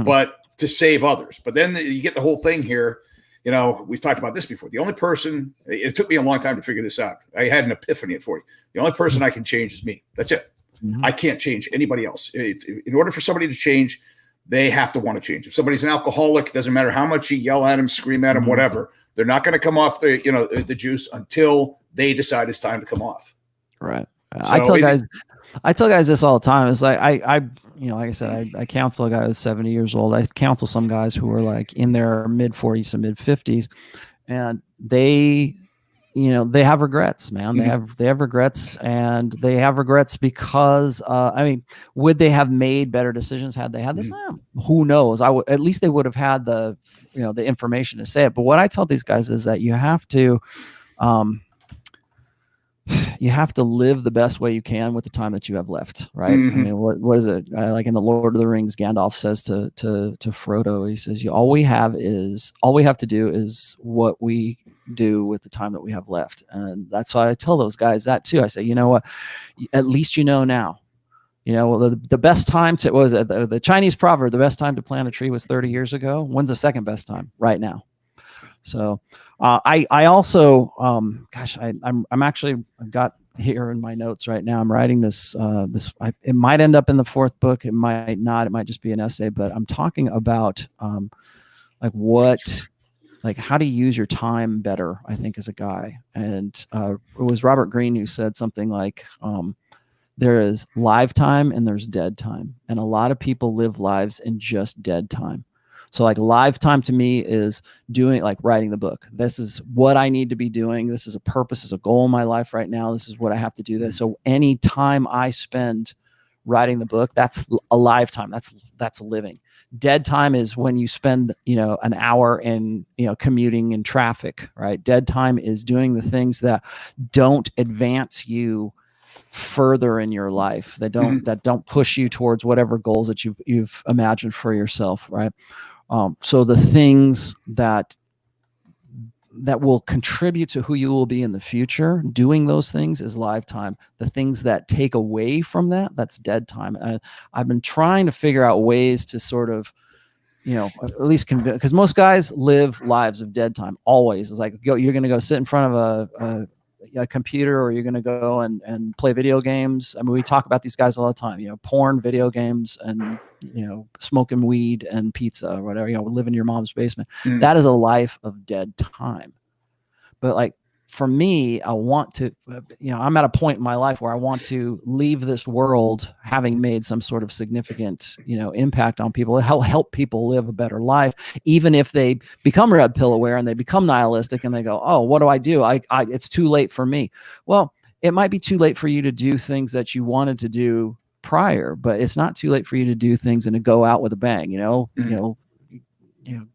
but to save others. But then you get the whole thing here. We've talked about this before. The only person, it took me a long time to figure this out. I had an epiphany at 40. The only person I can change is me. That's it. I can't change anybody else. In order for somebody to change, they have to want to change. If somebody's an alcoholic, it doesn't matter how much you yell at them, scream at them, whatever. They're not going to come off the juice until they decide it's time to come off. Right. So I tell guys this all the time. It's like like I said, I counsel a guy who's 70 years old. I counsel some guys who are like in their mid 40s to mid 50s, and they have regrets, man. They have regrets, and they have regrets because, would they have made better decisions had they had this? Who knows? At least they would have had the information to say it. But what I tell these guys is that you have to live the best way you can with the time that you have left, right? I mean, what is it? Like in the Lord of the Rings, Gandalf says to Frodo, he says, all we have to do is what we do with the time that we have left. And that's why I tell those guys that too. I say, you know what, at least now. The best time to, what was it, the Chinese proverb, the best time to plant a tree was 30 years ago. When's the second best time? Right now. So I also, I've got here in my notes right now, I'm writing this, it might end up in the fourth book. It might not, it might just be an essay, but I'm talking about how to use your time better, I think, as a guy. And it was Robert Greene who said something like, there is live time and there's dead time. And a lot of people live lives in just dead time. So like live time to me is doing, like writing the book. This is what I need to be doing. This is a purpose, this is a goal in my life right now. This is what I have to do. This. So any time I spend writing the book, that's a live time. That's living. Dead time is when you spend, an hour in, commuting in traffic, right? Dead time is doing the things that don't advance you further in your life, that don't push you towards whatever goals that you've imagined for yourself, right? So the things that will contribute to who you will be in the future, doing those things is live time. The things that take away from that, that's dead time. And I've been trying to figure out ways to sort of, at least convince, because most guys live lives of dead time. Always. It's like, you're going to go sit in front of a computer, or you're going to go and play video games. I mean, we talk about these guys all the time, porn, video games, and, smoking weed and pizza or whatever, live in your mom's basement. That is a life of dead time. But like, for me, I want to, I'm at a point in my life where I want to leave this world having made some sort of significant, impact on people, help people live a better life, even if they become red pill aware and they become nihilistic and they go, oh, what do I do? It's too late for me. Well, it might be too late for you to do things that you wanted to do prior, but it's not too late for you to do things and to go out with a bang,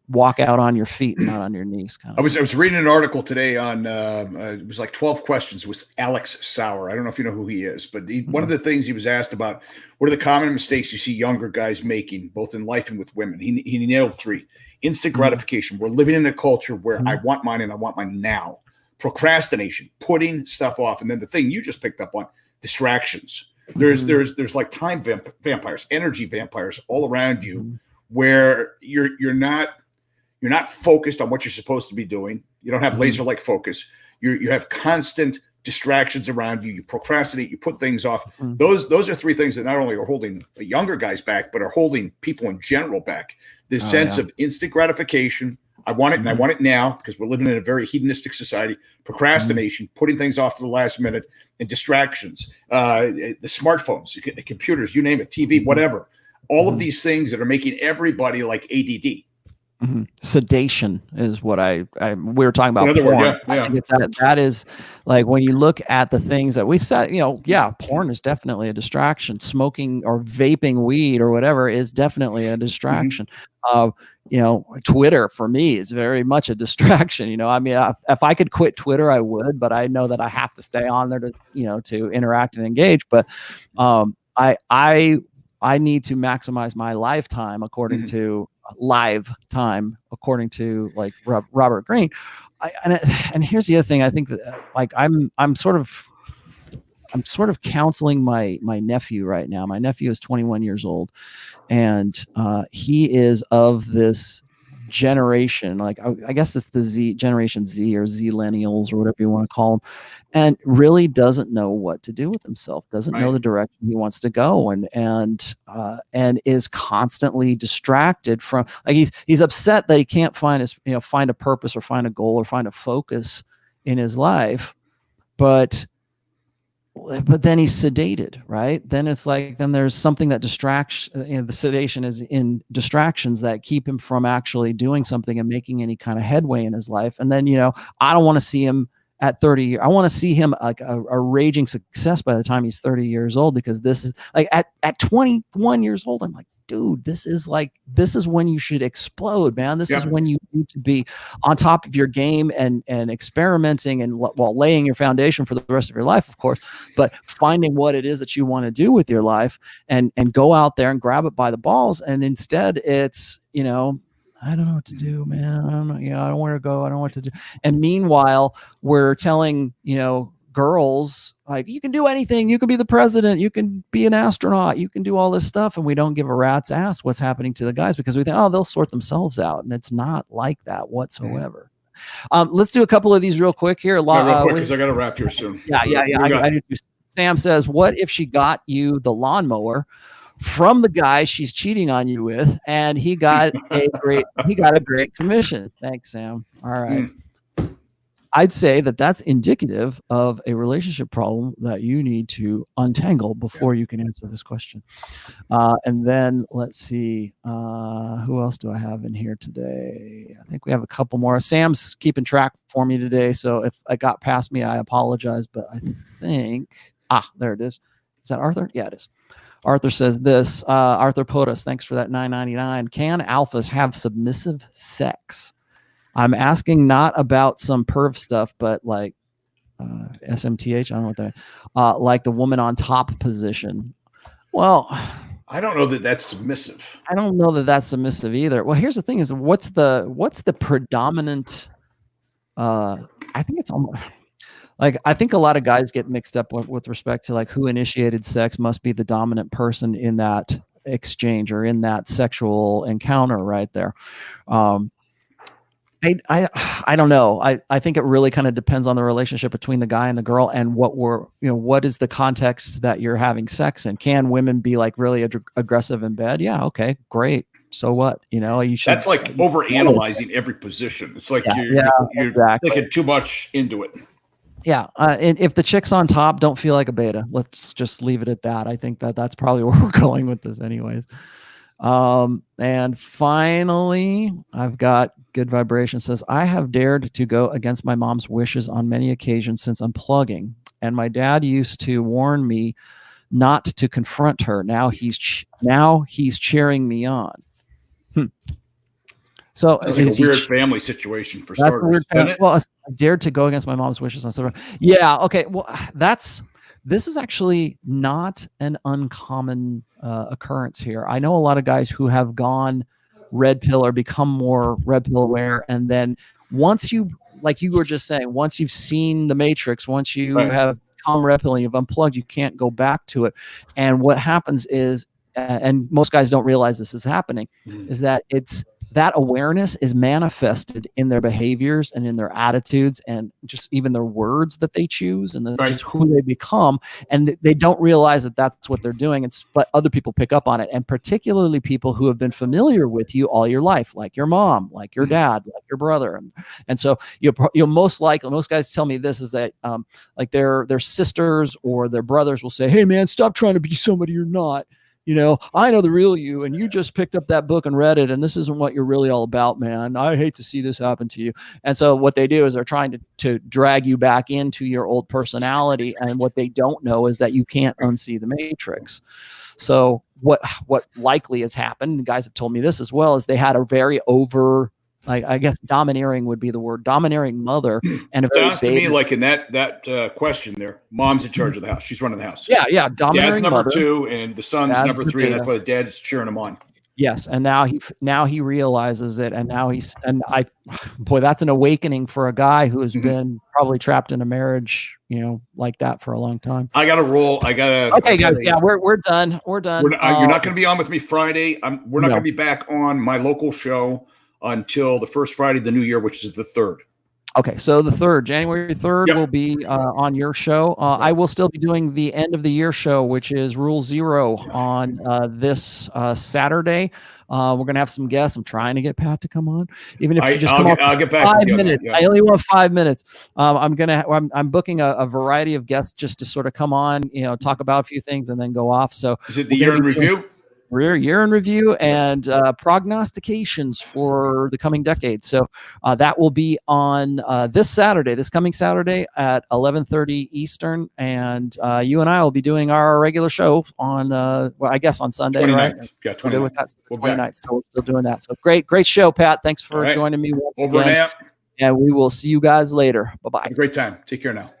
walk out on your feet and not on your knees. I was reading an article today on it was like 12 questions with Alex Sauer. I don't know if you know who he is, but one of the things he was asked about, what are the common mistakes you see younger guys making, both in life and with women? He nailed 3. Instant gratification. We're living in a culture where I want mine and I want mine now. Procrastination, putting stuff off. And then the thing you just picked up on, distractions. There's like time vampires, energy vampires all around you, where you're not focused on what you're supposed to be doing. You don't have laser-like focus. You have constant distractions around you. You procrastinate. You put things off. Those are 3 things that not only are holding the younger guys back, but are holding people in general back. This sense of instant gratification. I want it, and I want it now, because we're living in a very hedonistic society. Procrastination, putting things off to the last minute, and distractions. The smartphones, the computers, you name it, TV, whatever. All of these things that are making everybody like ADD. Sedation is what we were talking about. Another porn. word, I think it's that is like, when you look at the things that we've said, porn is definitely a distraction. Smoking or vaping weed or whatever is definitely a distraction. Twitter for me is very much a distraction. If I could quit Twitter, I would, but I know that I have to stay on there to interact and engage. But I need to maximize my lifetime according to live time, according to like Robert Greene. And here's the other thing. I think that I'm sort of counseling my nephew right now. My nephew is 21 years old, and he is of this generation, like I guess it's the generation Z or Zillennials or whatever you want to call them, and really doesn't know what to do with himself, doesn't know the direction he wants to go, and is constantly distracted from, like, he's upset that he can't find a purpose or find a goal or find a focus in his life, but then he's sedated, right? Then it's like, then there's something that distracts, the sedation is in distractions that keep him from actually doing something and making any kind of headway in his life. And then, I don't want to see him at 30. I want to see him like a raging success by the time he's 30 years old, because this is like at 21 years old, I'm like, dude, this is when you should explode, man. This is when you need to be on top of your game and experimenting and while laying your foundation for the rest of your life, of course, but finding what it is that you want to do with your life and go out there and grab it by the balls. And instead it's, I don't know what to do, man. I don't know. I don't want to go. I don't know what to do. And meanwhile, we're telling, girls, like, you can do anything. You can be the president. You can be an astronaut. You can do all this stuff. And we don't give a rat's ass what's happening to the guys, because we think, they'll sort themselves out. And it's not like that whatsoever. Let's do a couple of these real quick here. Real quick, because I got to wrap here soon. Yeah. I do. Sam says, what if she got you the lawnmower from the guy she's cheating on you with, and he got a great commission? Thanks, Sam. All right. I'd say that that's indicative of a relationship problem that you need to untangle before you can answer this question. And then let's see, who else do I have in here today? I think we have a couple more. Sam's keeping track for me today, so if I got past me, I apologize, but I think, there it is. Is that Arthur? Yeah, it is. Arthur says this, Arthur Potus, thanks for that $9.99. Can alphas have submissive sex? I'm asking not about some perv stuff, but like SMTH, I don't know what that, like the woman on top position. Well, I don't know that that's submissive. I don't know that that's submissive either. Well, here's the thing: is what's the predominant? I think it's almost like, I think a lot of guys get mixed up with respect to like who initiated sex must be the dominant person in that exchange or in that sexual encounter right there. I don't know. I think it really kind of depends on the relationship between the guy and the girl and what is the context that you're having sex in. Can women be like really aggressive in bed? Yeah. Okay, great. So what? You should. That's like over analyzing every position. It's like you're exactly. thinking too much into it. Yeah. And if the chick's on top, don't feel like a beta. Let's just leave it at that. I think that's probably where we're going with this anyways. And finally, I've got Good Vibration says, I have dared to go against my mom's wishes on many occasions since unplugging. And my dad used to warn me not to confront her. Now he's cheering me on. So it's like a weird family situation for starters. Well, I dared to go against my mom's wishes and stuff. Yeah. Okay. Well, this is actually not an uncommon occurrence here. I know a lot of guys who have gone red pill or become more red pill aware, and then once you, like you were just saying, once you've seen the Matrix, once you have become red pill and you've unplugged, you can't go back to it. And what happens is, and most guys don't realize this is happening, is that that awareness is manifested in their behaviors and in their attitudes and just even their words that they choose and just who they become. And they don't realize that that's what they're doing. But other people pick up on it. And particularly people who have been familiar with you all your life, like your mom, like your dad, like your brother. And so you'll most likely, most guys tell me this, is that like their sisters or their brothers will say, hey man, stop trying to be somebody you're not. You know, I know the real you, and you just picked up that book and read it, and this isn't what you're really all about, man. I hate to see this happen to you. And so what they do is they're trying to drag you back into your old personality, and what they don't know is that you can't unsee the Matrix. So what likely has happened, and guys have told me this as well, is they had a very I guess domineering would be the word, domineering mother. And it sounds to me like in that question there, mom's in charge of the house. She's running the house. Yeah. Domineering Dad's number mother. 2 and the son's number 3. And that's why the dad is cheering him on. Yes. And now he realizes it. And now boy, that's an awakening for a guy who has been probably trapped in a marriage, like that for a long time. I got to roll. Okay, guys. Yeah, we're done. We're done. You're not going to be on with me Friday. We're not going to be back on my local show until the first Friday of the new year, which is the 3rd. Okay, so the 3rd, January 3rd, will be on your show. I will still be doing the end of the year show, which is Rule 0 on this Saturday. We're going to have some guests. I'm trying to get Pat to come on, even if you just come on for get back 5 minutes. Yeah. I only want 5 minutes. I'm booking a variety of guests just to sort of come on, talk about a few things and then go off. So is it the year in review? Year in review and prognostications for the coming decade. So that will be on this coming Saturday at 11:30 Eastern. And you and I will be doing our regular show on, I guess on Sunday, 29th. Right? Yeah, 29th. With that, 29th. So we're still doing that. So great show, Pat. Thanks for joining me once again. And we will see you guys later. Bye-bye. Have a great time. Take care now.